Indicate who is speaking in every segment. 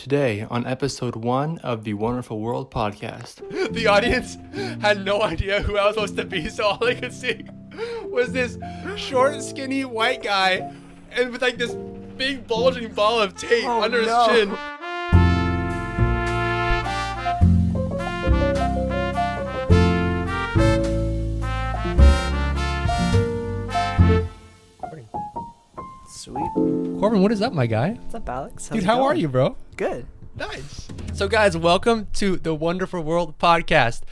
Speaker 1: Today, on episode 1 of the Wonderful World podcast.
Speaker 2: The audience had no idea who I was supposed to be, so all I could see was this short, skinny white guy and with like this big bulging ball of tape under his chin.
Speaker 3: Sweet.
Speaker 2: Corbin, what is up, my guy?
Speaker 3: What's up, Alex?
Speaker 2: Dude, how are you, bro?
Speaker 3: Good.
Speaker 2: Nice. So, guys, welcome to the Wonderful World podcast,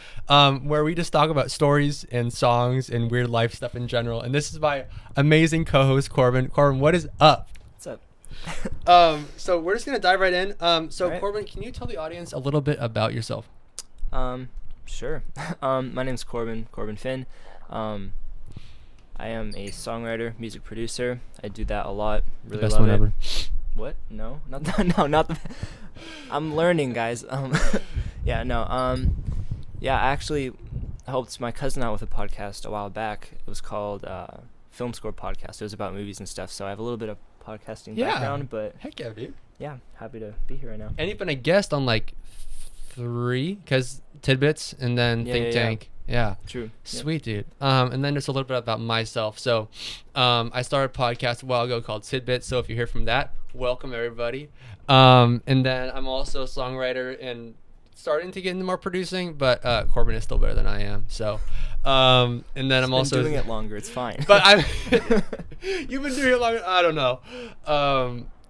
Speaker 2: where we just talk about stories and songs and weird life stuff in general. And this is my amazing co-host, Corban. Corban, what is up?
Speaker 3: What's up?
Speaker 2: So we're just gonna dive right in. Right. Corban, can you tell the audience a little bit about yourself?
Speaker 3: Sure. My name's Corban Finn. I am a songwriter, music producer. I do that a lot. Really
Speaker 2: Best
Speaker 3: love
Speaker 2: one
Speaker 3: it.
Speaker 2: ever.
Speaker 3: What? No, not that. No, not the. I'm learning, guys. Yeah, no. I actually helped my cousin out with a podcast a while back. It was called Film Score Podcast. It was about movies and stuff. So I have a little bit of podcasting background, but
Speaker 2: heck yeah, dude.
Speaker 3: Yeah, happy to be here right now.
Speaker 2: And you've been a guest on like 3, because Tidbits and then Think Tank. Yeah.
Speaker 3: True.
Speaker 2: Sweet, dude. And then just a little bit about myself. So I started a podcast a while ago called Tidbits. So if you hear from that, welcome everybody. And then I'm also a songwriter and starting to get into more producing, but Corban is still better than I am. So and then I'm also
Speaker 3: doing it longer. It's fine.
Speaker 2: But I'm you've been doing it longer. I don't know.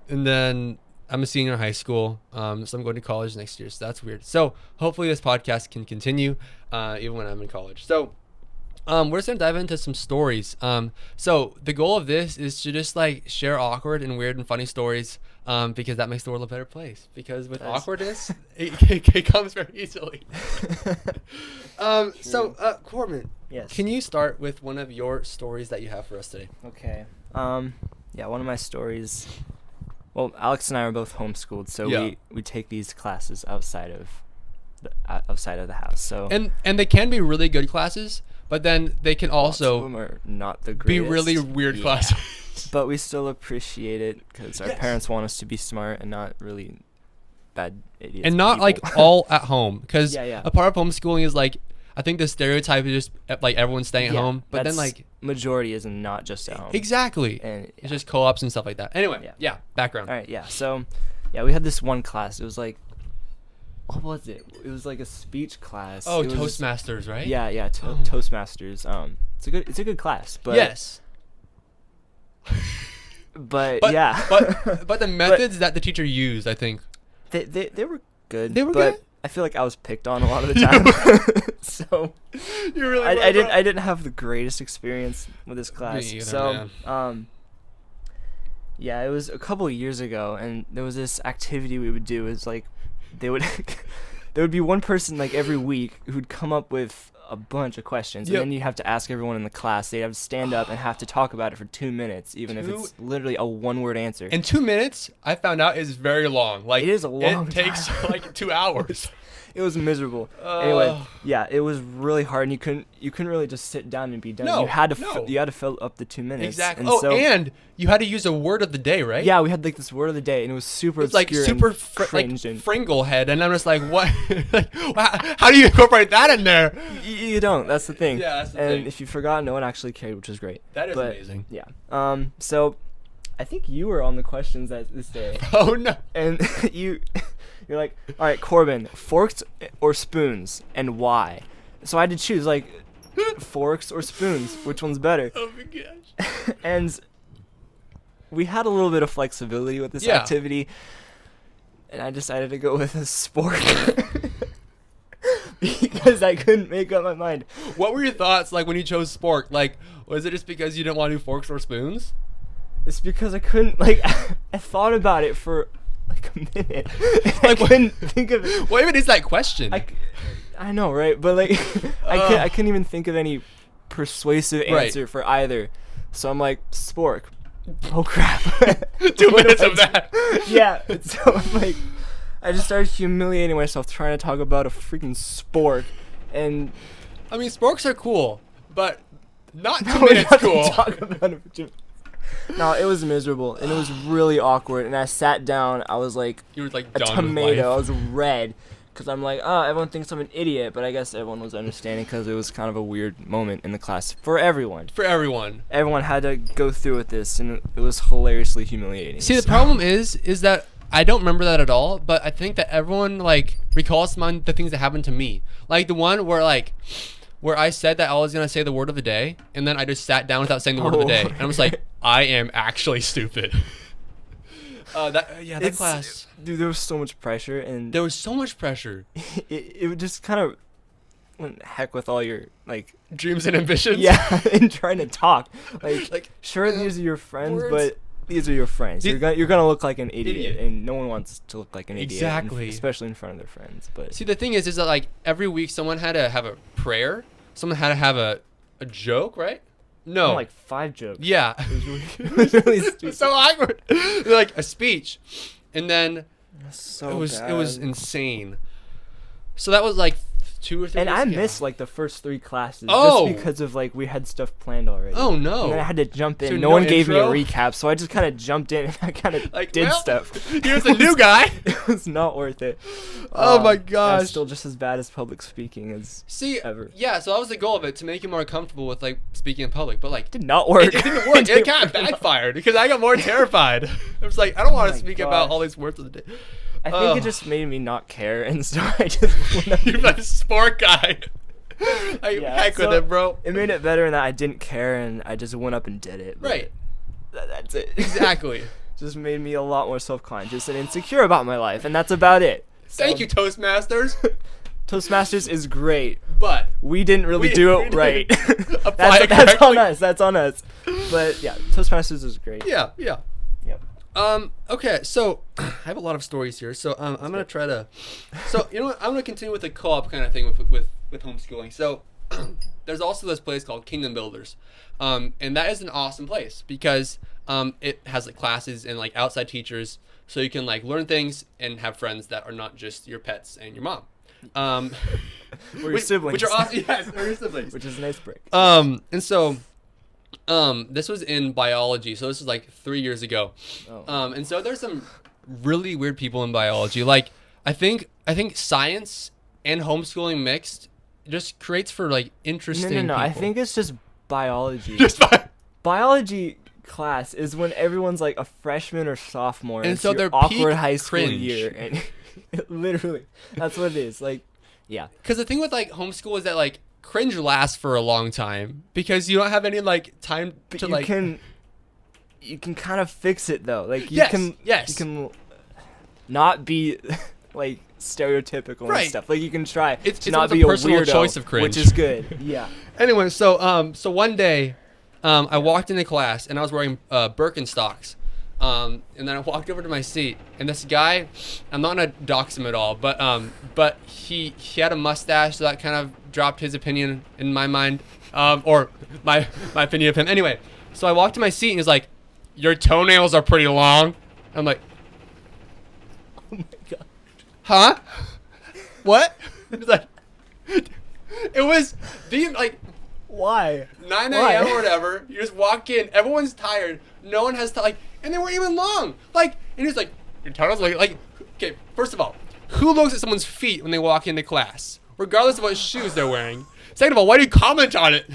Speaker 2: And then I'm a senior in high school, so I'm going to college next year, so that's weird. So hopefully this podcast can continue even when I'm in college. So we're just going to dive into some stories. So the goal of this is to just like share awkward and weird and funny stories because that makes the world a better place. Because with awkwardness, it comes very easily. So Corban,
Speaker 3: yes.
Speaker 2: Can you start with one of your stories that you have for us today?
Speaker 3: Okay. Yeah, one of my stories. Well, Alex and I are both homeschooled, so we take these classes outside of the house. So
Speaker 2: and they can be really good classes, but then they can also
Speaker 3: of them are not the greatest.
Speaker 2: Be really weird classes.
Speaker 3: But we still appreciate it because our parents want us to be smart and not really bad idiots.
Speaker 2: And not
Speaker 3: people.
Speaker 2: like all at home, because
Speaker 3: a
Speaker 2: part of homeschooling is like, I think the stereotype is just like everyone's staying at home, but then like
Speaker 3: majority is not just at home.
Speaker 2: Exactly.
Speaker 3: And
Speaker 2: it's just co-ops and stuff like that. Anyway, background.
Speaker 3: All right, yeah. So, we had this one class. It was like, what was it? It was like a speech class.
Speaker 2: Oh, Toastmasters, right?
Speaker 3: Yeah, Toastmasters. It's a good class, but
Speaker 2: yes.
Speaker 3: but
Speaker 2: the methods that the teacher used, I think
Speaker 3: they were good.
Speaker 2: They were good.
Speaker 3: I feel like I was picked on a lot of the time. So
Speaker 2: you really
Speaker 3: I didn't have the greatest experience with this class.
Speaker 2: Me either,
Speaker 3: so
Speaker 2: man.
Speaker 3: It was a couple of years ago, and there was this activity we would do. Is like there would be one person like every week who'd come up with a bunch of questions, and then you have to ask everyone in the class. They have to stand up and have to talk about it for 2 minutes, even if it's literally a one-word answer.
Speaker 2: And 2 minutes, I found out, is very long. Like
Speaker 3: it is a long.
Speaker 2: It takes like 2 hours.
Speaker 3: It was miserable. Anyway, it was really hard, and you couldn't really just sit down and be done.
Speaker 2: No,
Speaker 3: you had to fill up the 2 minutes.
Speaker 2: Exactly. And you had to use a word of the day, right?
Speaker 3: Yeah, we had like this word of the day, and it was super obscure,
Speaker 2: like super
Speaker 3: cringe
Speaker 2: like Fringle head, and I'm just like, what? Like, how do you incorporate that in there?
Speaker 3: You don't. That's the thing.
Speaker 2: Yeah, that's the thing.
Speaker 3: And if you forgot, no one actually cared, which is great.
Speaker 2: That is amazing.
Speaker 3: Yeah. So, I think you were on the questions this day.
Speaker 2: Oh no.
Speaker 3: And you're like, all right, Corban, forks or spoons, and why? So I had to choose like forks or spoons, which one's better?
Speaker 2: Oh my gosh.
Speaker 3: And we had a little bit of flexibility with this activity, and I decided to go with a spork because I couldn't make up my mind.
Speaker 2: What were your thoughts like when you chose spork? Like, was it just because you didn't want to do forks or spoons?
Speaker 3: It's because I couldn't, like, I thought about it for like a minute. I couldn't think of it.
Speaker 2: What even is that question?
Speaker 3: I know, right? But like, I couldn't even think of any persuasive answer for either. So I'm like, spork. Oh crap!
Speaker 2: 2 minutes of that.
Speaker 3: Yeah. So I'm like, I just started humiliating myself trying to talk about a freaking spork, and
Speaker 2: I mean, sporks are cool, but not 2 minutes cool.
Speaker 3: Talk about it for 2 minutes. No, it was miserable, and it was really awkward. And I sat down. I was like
Speaker 2: You were like
Speaker 3: a
Speaker 2: done
Speaker 3: tomato. I
Speaker 2: with life.
Speaker 3: was red because I'm like, oh, everyone thinks I'm an idiot. But I guess everyone was understanding because it was kind of a weird moment in the class for everyone.
Speaker 2: For everyone.
Speaker 3: Everyone had to go through with this, and it was hilariously humiliating.
Speaker 2: See, the problem is that I don't remember that at all, but I think that everyone like recalls some of the things that happened to me. Like the one where I said that I was gonna say the word of the day, and then I just sat down without saying the word of the day, and I was like, I am actually stupid. That class.
Speaker 3: Dude, there was so much pressure, and
Speaker 2: There was so much pressure.
Speaker 3: it would just kind of went heck with all your like
Speaker 2: Dreams and ambitions.
Speaker 3: yeah, and trying to talk. Like sure,
Speaker 2: uh,
Speaker 3: these are your friends,
Speaker 2: words.
Speaker 3: but these are your friends.
Speaker 2: These-
Speaker 3: You're gonna look like an idiot,
Speaker 2: Idiot.
Speaker 3: and no one wants to look like an idiot,
Speaker 2: Exactly.
Speaker 3: especially in front of their friends. But
Speaker 2: See, the thing is that like every week someone had to have a prayer, someone had to have a joke, right? No.
Speaker 3: like 5 jokes.
Speaker 2: Yeah.
Speaker 3: It was really
Speaker 2: It
Speaker 3: stupid.
Speaker 2: was so awkward. Like a speech, and then
Speaker 3: So
Speaker 2: it was
Speaker 3: bad.
Speaker 2: insane. So that was like 2 or 3
Speaker 3: And
Speaker 2: weeks
Speaker 3: I
Speaker 2: ago.
Speaker 3: missed like the first 3 classes
Speaker 2: Oh.
Speaker 3: just because of like we had stuff planned already.
Speaker 2: Oh no.
Speaker 3: And then I had to jump in.
Speaker 2: So
Speaker 3: no
Speaker 2: no
Speaker 3: one gave me a
Speaker 2: intro?
Speaker 3: recap, so I just kind of jumped in and I kind of
Speaker 2: Like,
Speaker 3: did
Speaker 2: well,
Speaker 3: stuff.
Speaker 2: Here's a new guy.
Speaker 3: It was not worth it.
Speaker 2: Oh my
Speaker 3: That's
Speaker 2: gosh.
Speaker 3: still just as bad as public speaking as
Speaker 2: See,
Speaker 3: ever.
Speaker 2: yeah, so that was the goal of it, to make you more comfortable with like speaking in public, but like
Speaker 3: Did not work.
Speaker 2: it didn't work. It kind of backfired because I got more terrified. I was like, I don't want
Speaker 3: my
Speaker 2: to speak about
Speaker 3: gosh.
Speaker 2: all these words of the day.
Speaker 3: I think it just made me not care, and so I just went up.
Speaker 2: You're like a sport guy. Like,
Speaker 3: Yeah,
Speaker 2: heck with
Speaker 3: so
Speaker 2: it, bro.
Speaker 3: It made it better in that I didn't care, and I just went up and did it. but
Speaker 2: Right.
Speaker 3: That's it.
Speaker 2: Exactly.
Speaker 3: Just made me a lot more self-conscious and insecure about my life, and that's about it.
Speaker 2: Thank you, Toastmasters.
Speaker 3: Toastmasters is great.
Speaker 2: But
Speaker 3: We didn't really
Speaker 2: We-
Speaker 3: do
Speaker 2: we
Speaker 3: it right.
Speaker 2: didn't apply it
Speaker 3: that's on
Speaker 2: correctly.
Speaker 3: us. That's on us. But yeah, Toastmasters is great.
Speaker 2: yeah.
Speaker 3: Yep.
Speaker 2: Okay, so I have a lot of stories here. So I'm gonna try to. So you know what? I'm gonna continue with the co-op kind of thing with homeschooling. So there's also this place called Kingdom Builders, and that is an awesome place because it has like classes and like outside teachers, so you can like learn things and have friends that are not just your pets and your mom.
Speaker 3: Or your siblings.
Speaker 2: Which are awesome. Yes, or your siblings.
Speaker 3: Which is a nice break.
Speaker 2: And so this was in biology, so this was like 3 years ago.
Speaker 3: Oh.
Speaker 2: And so there's some really weird people in biology. Like I think science and homeschooling mixed just creates for like interesting
Speaker 3: No. I
Speaker 2: people.
Speaker 3: think it's just biology.
Speaker 2: Just
Speaker 3: Biology class is when everyone's like a freshman or sophomore,
Speaker 2: And
Speaker 3: it's
Speaker 2: so
Speaker 3: your
Speaker 2: they're
Speaker 3: awkward
Speaker 2: peak
Speaker 3: high school
Speaker 2: cringe.
Speaker 3: year, and literally, that's what it is. Like, yeah.
Speaker 2: Because the thing with like homeschool is that like cringe lasts for a long time because you don't have any like time
Speaker 3: But
Speaker 2: to
Speaker 3: you
Speaker 2: like.
Speaker 3: you can kind of fix it though. Like you
Speaker 2: Yes,
Speaker 3: can
Speaker 2: yes.
Speaker 3: you can not be like stereotypical
Speaker 2: Right.
Speaker 3: and stuff. Like you can try
Speaker 2: It's
Speaker 3: to not
Speaker 2: almost a
Speaker 3: be a
Speaker 2: personal
Speaker 3: weirdo,
Speaker 2: choice of cringe.
Speaker 3: which is good. Yeah.
Speaker 2: Anyway, so one day, I walked into class and I was wearing Birkenstocks, and then I walked over to my seat and this guy, I'm not gonna dox him at all, but he had a mustache, so that kind of dropped his opinion in my mind, or my opinion of him. Anyway, so I walked to my seat and he's like, "Your toenails are pretty long." I'm like,
Speaker 3: Oh my god.
Speaker 2: "Huh? What?" He's like, it was the like.
Speaker 3: Why?
Speaker 2: 9
Speaker 3: Why?
Speaker 2: a.m. or whatever. You just walk in. Everyone's tired. No one has to like, and they weren't even long. Like, and he's like, your toenails like. Okay, first of all, who looks at someone's feet when they walk into class, regardless of what shoes they're wearing? Second of all, why do you comment on it?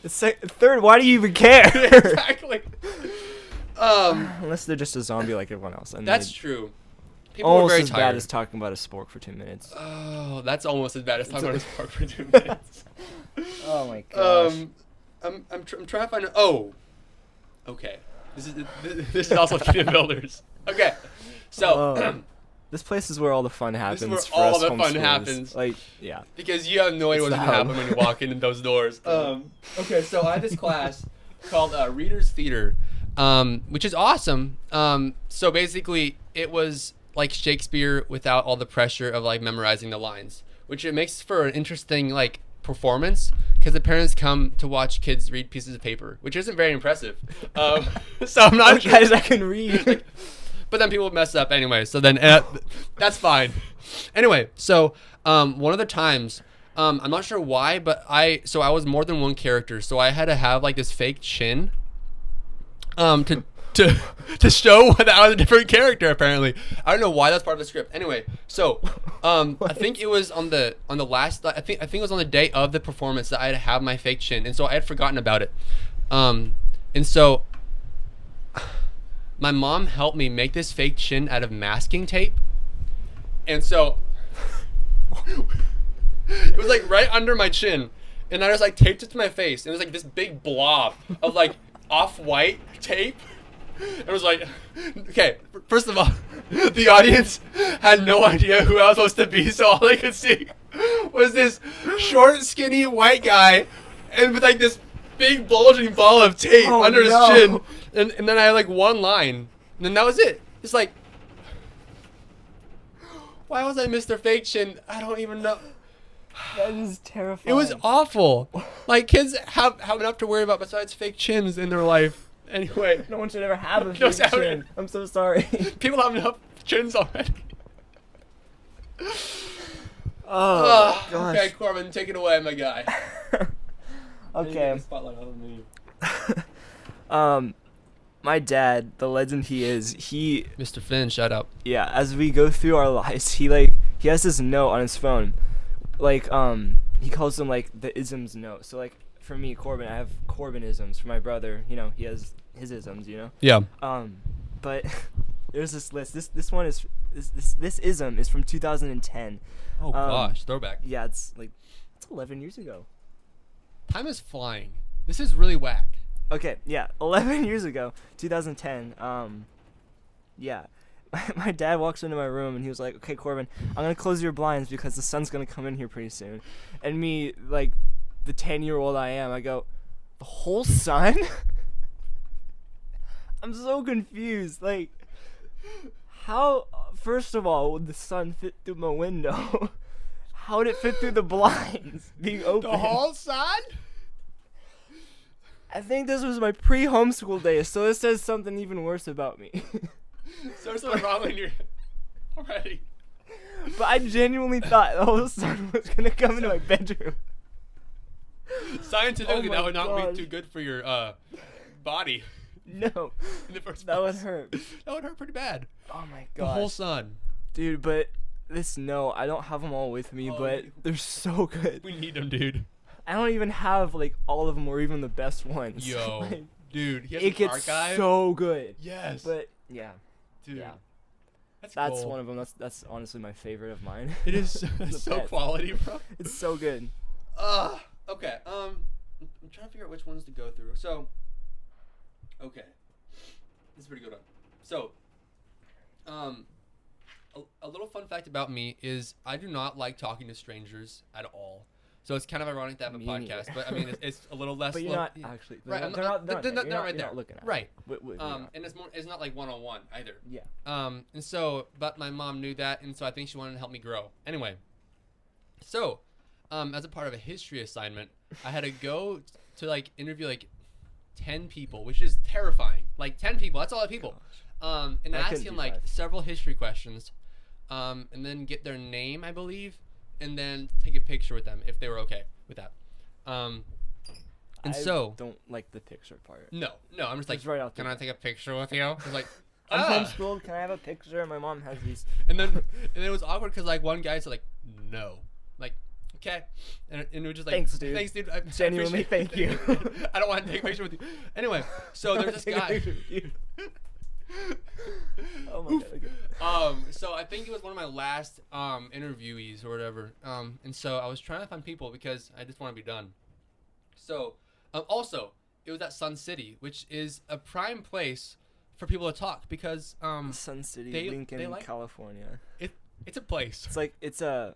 Speaker 3: Third, why do you even care?
Speaker 2: Exactly.
Speaker 3: Unless they're just a zombie like everyone else. And
Speaker 2: That's
Speaker 3: they-
Speaker 2: true. People are
Speaker 3: almost
Speaker 2: very
Speaker 3: as
Speaker 2: tired.
Speaker 3: bad as talking about a spork for 2 minutes.
Speaker 2: Oh, that's almost as bad as talking about a spark for 2 minutes.
Speaker 3: Oh my gosh.
Speaker 2: I'm trying to find. Okay. This is also Kingdom Builders. Okay. So.
Speaker 3: This place is where all the fun happens.
Speaker 2: where
Speaker 3: for
Speaker 2: all
Speaker 3: us
Speaker 2: the fun
Speaker 3: homeschoolers.
Speaker 2: happens.
Speaker 3: Like, yeah.
Speaker 2: Because you have no idea
Speaker 3: It's
Speaker 2: what's
Speaker 3: the
Speaker 2: going to
Speaker 3: hub.
Speaker 2: happen when you walk in those doors. Okay, so I had this class called Reader's Theater, which is awesome. So basically, it was like Shakespeare without all the pressure of like memorizing the lines, which it makes for an interesting like performance because the parents come to watch kids read pieces of paper, which isn't very impressive. So I'm not sure.
Speaker 3: Guys, I can read.
Speaker 2: But then people mess up anyway, so then that's fine. Anyway, so one of the times, I'm not sure why, but I was more than one character, so I had to have like this fake chin. to show that I was a different character. Apparently, I don't know why that's part of the script. Anyway, so I think it was on the last. I think it was on the day of the performance that I had to have my fake chin, and so I had forgotten about it. And so my mom helped me make this fake chin out of masking tape, and so it was like right under my chin, and I just like taped it to my face, and it was like this big blob of like off-white tape. It was like, okay, first of all, the audience had no idea who I was supposed to be, so all they could see was this short, skinny white guy and with like this big bulging ball of tape under his chin. And then I had like one line, and then that was it. It's like, why was I Mr. Fake Chin? I don't even know.
Speaker 3: That is terrifying.
Speaker 2: It was awful. Like, kids have enough to worry about besides fake chins in their life. Anyway.
Speaker 3: No one should ever have a fake chin. I'm so sorry.
Speaker 2: People have enough chins already.
Speaker 3: Oh, gosh.
Speaker 2: Okay, Corban, take it away, my guy.
Speaker 3: Okay.
Speaker 2: Spotlight on me.
Speaker 3: My dad, the legend he is,
Speaker 2: Mr. Finn, shut up.
Speaker 3: yeah, as we go through our lives, he has this note on his phone. Like, he calls them, like, the isms note. So, like, for me, Corban, I have Corbanisms. For my brother, you know, he has his isms, you know?
Speaker 2: Yeah.
Speaker 3: But there's this list. This one is, this ism is from 2010.
Speaker 2: Oh, gosh, throwback.
Speaker 3: Yeah, it's 11 years ago.
Speaker 2: Time is flying. This is really whack.
Speaker 3: Okay, yeah, 11 years ago, 2010. Yeah. My dad walks into my room and he was like, okay, Corban, I'm going to close your blinds because the sun's going to come in here pretty soon. And me, like, the 10-year-old I am, I go, the whole sun? I'm so confused. Like, how, first of all, would the sun fit through my window? How would it fit through the blinds being open?
Speaker 2: The whole sun?
Speaker 3: I think this was my pre-homeschool days, so this says something even worse about me.
Speaker 2: So there's something wrong in your already.
Speaker 3: But I genuinely thought the whole sun was going to come into my bedroom.
Speaker 2: Scientifically,
Speaker 3: Oh my
Speaker 2: that would not
Speaker 3: gosh.
Speaker 2: be too good for your body.
Speaker 3: No,
Speaker 2: In the first
Speaker 3: that would
Speaker 2: place.
Speaker 3: hurt.
Speaker 2: That would hurt pretty bad.
Speaker 3: Oh my
Speaker 2: The whole
Speaker 3: gosh.
Speaker 2: sun.
Speaker 3: Dude, but I don't have them all with me,
Speaker 2: Oh,
Speaker 3: but they're so good.
Speaker 2: We need them, dude.
Speaker 3: I don't even have, like, all of them or even the best ones.
Speaker 2: Yo,
Speaker 3: Like,
Speaker 2: dude, he has
Speaker 3: it
Speaker 2: an
Speaker 3: gets
Speaker 2: archive.
Speaker 3: so good.
Speaker 2: Yes,
Speaker 3: But, yeah,
Speaker 2: dude,
Speaker 3: yeah.
Speaker 2: that's
Speaker 3: That's
Speaker 2: cool.
Speaker 3: one of them. That's honestly my favorite of mine.
Speaker 2: It is
Speaker 3: The
Speaker 2: so
Speaker 3: best.
Speaker 2: quality, bro.
Speaker 3: It's so good.
Speaker 2: Okay. I'm trying to figure out which ones to go through. So, okay, this is a pretty good one. So, a little fun fact about me is I do not like talking to strangers at all. So it's kind of ironic to have a
Speaker 3: Me
Speaker 2: podcast,
Speaker 3: neither.
Speaker 2: but I mean it's a little less.
Speaker 3: But you're not actually.
Speaker 2: Right,
Speaker 3: They're
Speaker 2: I'm
Speaker 3: not.
Speaker 2: they're not right
Speaker 3: You're
Speaker 2: there.
Speaker 3: not looking at.
Speaker 2: Right.
Speaker 3: You're not.
Speaker 2: And it's not like one-on-one either.
Speaker 3: Yeah.
Speaker 2: And so, but my mom knew that, and so I think she wanted to help me grow. Anyway, so, as a part of a history assignment, I had to go to like interview like 10 people, which is terrifying. Like 10 people, that's a lot of people. And
Speaker 3: I
Speaker 2: ask
Speaker 3: couldn't
Speaker 2: him
Speaker 3: do
Speaker 2: like
Speaker 3: 5.
Speaker 2: several history questions, and then get their name, I believe, and then take a picture with them if they were okay with that. And
Speaker 3: I
Speaker 2: so
Speaker 3: don't like the picture part.
Speaker 2: no, I'm just like,
Speaker 3: Just right out
Speaker 2: can
Speaker 3: there.
Speaker 2: I take a picture with you? It's like,
Speaker 3: I'm
Speaker 2: ah.
Speaker 3: homeschooled. Can I have a picture? My mom has these.
Speaker 2: And then it was awkward because like one guy said like no, like okay, and we were just like
Speaker 3: Thanks, dude.
Speaker 2: Thanks, dude. I
Speaker 3: Genuinely,
Speaker 2: appreciate it.
Speaker 3: thank you.
Speaker 2: I don't want to take a picture with you. Anyway, so there's this
Speaker 3: Take a
Speaker 2: guy.
Speaker 3: picture with you. Oh my god. Okay.
Speaker 2: So I think it was one of my last interviewees or whatever. And so I was trying to find people because I just want to be done. So also it was at Sun City, which is a prime place for people to talk because
Speaker 3: Sun City,
Speaker 2: they
Speaker 3: Lincoln,
Speaker 2: like-
Speaker 3: California.
Speaker 2: it's a place.
Speaker 3: It's a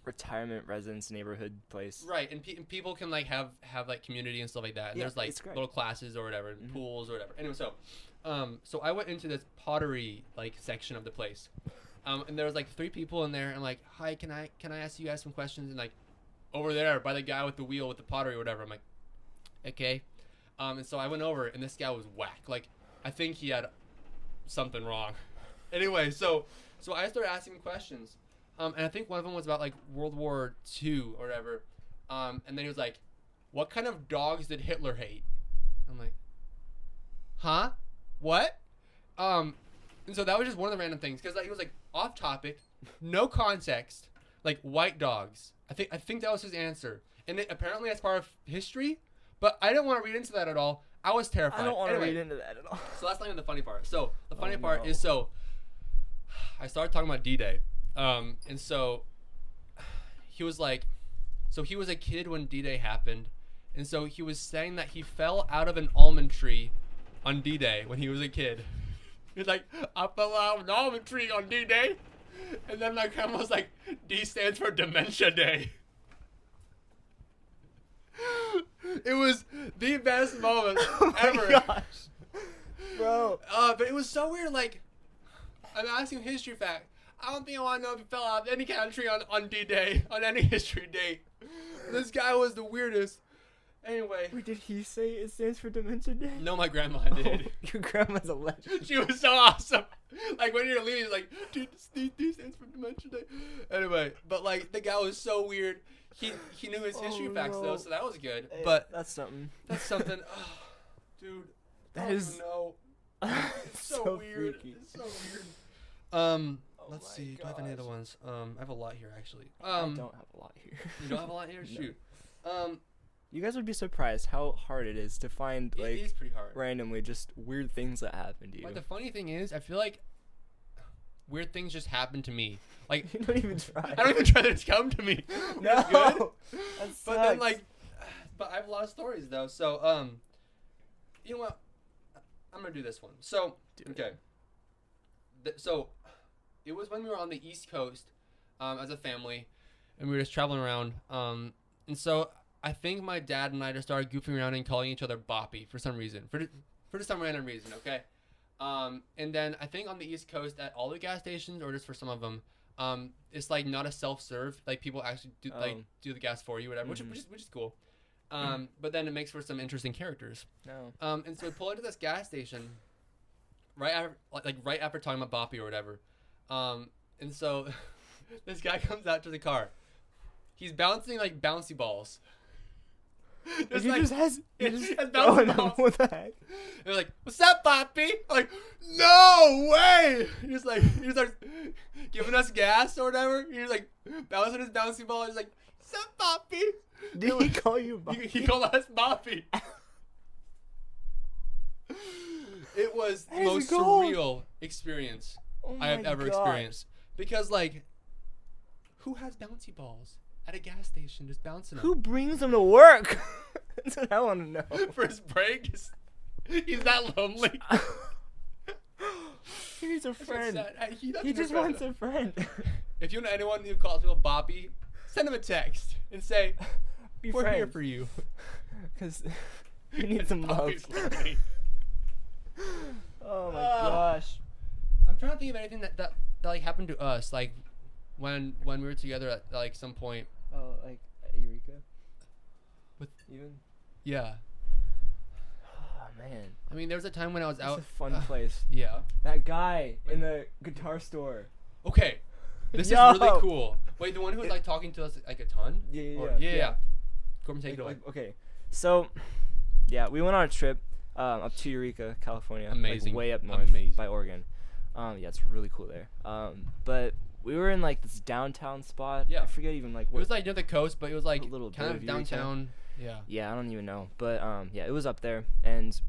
Speaker 3: retirement residence neighborhood place.
Speaker 2: Right, and people can like have like community and stuff like that. And
Speaker 3: Yeah,
Speaker 2: there's like
Speaker 3: it's great.
Speaker 2: little classes or whatever, and pools or whatever. Anyway, so I went into this pottery like section of the place, and there was like 3 people in there. And like, hi, can I ask you guys some questions? And like, over there by the guy with the wheel with the pottery or whatever. I'm like, okay. And so I went over, and this guy was whack. Like, I think he had something wrong. Anyway, so I started asking him questions. And I think one of them was about like World War II or whatever. And then he was like, what kind of dogs did Hitler hate? I'm like, huh? What? And so that was just one of the random things because like, he was like off topic, no context, like white dogs. I think that was his answer, and apparently that's part of history, but I didn't want to read into that at all. I was terrified.
Speaker 3: I don't want to
Speaker 2: Anyway,
Speaker 3: read into that at all.
Speaker 2: so that's not even the funny part. So the funny part
Speaker 3: no.
Speaker 2: is I started talking about D-Day, and so he was like, so he was a kid when D-Day happened, and so he was saying that he fell out of an almond tree on D-Day when he was a kid. He's like, I fell out of an almond tree on D-Day. And then my grandma was like, D stands for Dementia Day. It was the best moment ever.
Speaker 3: Gosh. Bro.
Speaker 2: But it was so weird. Like, I'm asking history fact. I don't think I want to know if he fell out of any country on D-Day, on any history date. This guy was the weirdest. Anyway.
Speaker 3: Wait, did he say it stands for Dementia Day?
Speaker 2: No, my grandma did.
Speaker 3: Your grandma's a legend.
Speaker 2: She was so awesome. Like, when you're leaving, he's like, dude, D stands for Dementia Day. Anyway, but, like, the guy was so weird. He knew his history facts, though, so that was good.
Speaker 3: Hey,
Speaker 2: but
Speaker 3: that's something.
Speaker 2: that's something. Oh, dude.
Speaker 3: That
Speaker 2: I
Speaker 3: is-
Speaker 2: don't know. It's so,
Speaker 3: so
Speaker 2: weird.
Speaker 3: freaky.
Speaker 2: It's so weird. Let's
Speaker 3: my
Speaker 2: see. Do I have any other
Speaker 3: gosh.
Speaker 2: ones? I have a lot here, actually.
Speaker 3: I don't have a lot here.
Speaker 2: You don't have a lot here?
Speaker 3: No.
Speaker 2: Shoot.
Speaker 3: You guys would be surprised how hard it is to find
Speaker 2: It is
Speaker 3: like
Speaker 2: pretty hard.
Speaker 3: randomly just weird things that happen to you.
Speaker 2: Like, the funny thing is, I feel like weird things just happen to me. Like,
Speaker 3: You don't even try.
Speaker 2: I don't even try to come to me.
Speaker 3: No.
Speaker 2: It's good.
Speaker 3: That
Speaker 2: But then,
Speaker 3: sucks.
Speaker 2: like, but I have a lot of stories, though. So, you know what? I'm going to do this one. So, okay. So, it was when we were on the East Coast as a family, and we were just traveling around. And so, I think my dad and I just started goofing around and calling each other Boppy for some reason. For some random reason, okay? And then I think on the East Coast at all the gas stations, or just for some of them, it's like not a self-serve. Like, people actually do the gas for you, whatever, which is cool. But then it makes for some interesting characters.
Speaker 3: No.
Speaker 2: And so we pull into this gas station right after talking about Boppy or whatever. And so this guy comes out to the car. He's bouncing like bouncy balls.
Speaker 3: He
Speaker 2: like,
Speaker 3: just has
Speaker 2: bouncy
Speaker 3: throwing them.
Speaker 2: balls.
Speaker 3: What the heck?
Speaker 2: And they're like, "What's up, Boppy?" I'm like, "No way!" He starts giving us gas or whatever. He's like bouncing his bouncy ball. He's like, "What's up, Boppy?"
Speaker 3: Did he call you Boppy?
Speaker 2: He called us Boppy. It was the
Speaker 3: That is
Speaker 2: most
Speaker 3: gold.
Speaker 2: surreal experience
Speaker 3: Oh
Speaker 2: I have
Speaker 3: my
Speaker 2: ever
Speaker 3: gosh.
Speaker 2: experienced. Because, like, who has bouncy balls at a gas station just bouncing
Speaker 3: Who
Speaker 2: them?
Speaker 3: brings them to work? That's what I want to know.
Speaker 2: For his break? He's that lonely.
Speaker 3: He needs a friend.
Speaker 2: He doesn't
Speaker 3: He just
Speaker 2: regret
Speaker 3: wants
Speaker 2: it.
Speaker 3: a friend.
Speaker 2: If you know anyone who calls people Boppy, send him a text and say,
Speaker 3: Be
Speaker 2: "We're here
Speaker 3: friends.
Speaker 2: for you."
Speaker 3: Because he needs some love.
Speaker 2: Boppy's lonely.
Speaker 3: Oh my
Speaker 2: Ah.
Speaker 3: gosh.
Speaker 2: I'm trying to think of anything that like happened to us, like when we were together at like some point.
Speaker 3: Oh, like Eureka?
Speaker 2: With-
Speaker 3: Even?
Speaker 2: Yeah.
Speaker 3: Oh man.
Speaker 2: I mean, there was a time when I was
Speaker 3: It's
Speaker 2: out.
Speaker 3: a fun place.
Speaker 2: Yeah.
Speaker 3: That guy in the guitar store.
Speaker 2: Okay. This
Speaker 3: Yo.
Speaker 2: is really cool. Wait, the one who was like talking to us like a ton?
Speaker 3: Yeah.
Speaker 2: Or- yeah. Corban, take it away.
Speaker 3: Okay. So, yeah, we went on a trip up to Eureka, California.
Speaker 2: Amazing.
Speaker 3: Like way up north
Speaker 2: Amazing.
Speaker 3: by Oregon. Yeah, it's really cool there. But we were in like this downtown spot.
Speaker 2: Yeah.
Speaker 3: I forget even like
Speaker 2: It
Speaker 3: what.
Speaker 2: was like near the coast, but it was like
Speaker 3: A little
Speaker 2: kind
Speaker 3: bit
Speaker 2: of
Speaker 3: of Eureka.
Speaker 2: downtown. Yeah.
Speaker 3: Yeah, I don't even know. But yeah, it was up there, and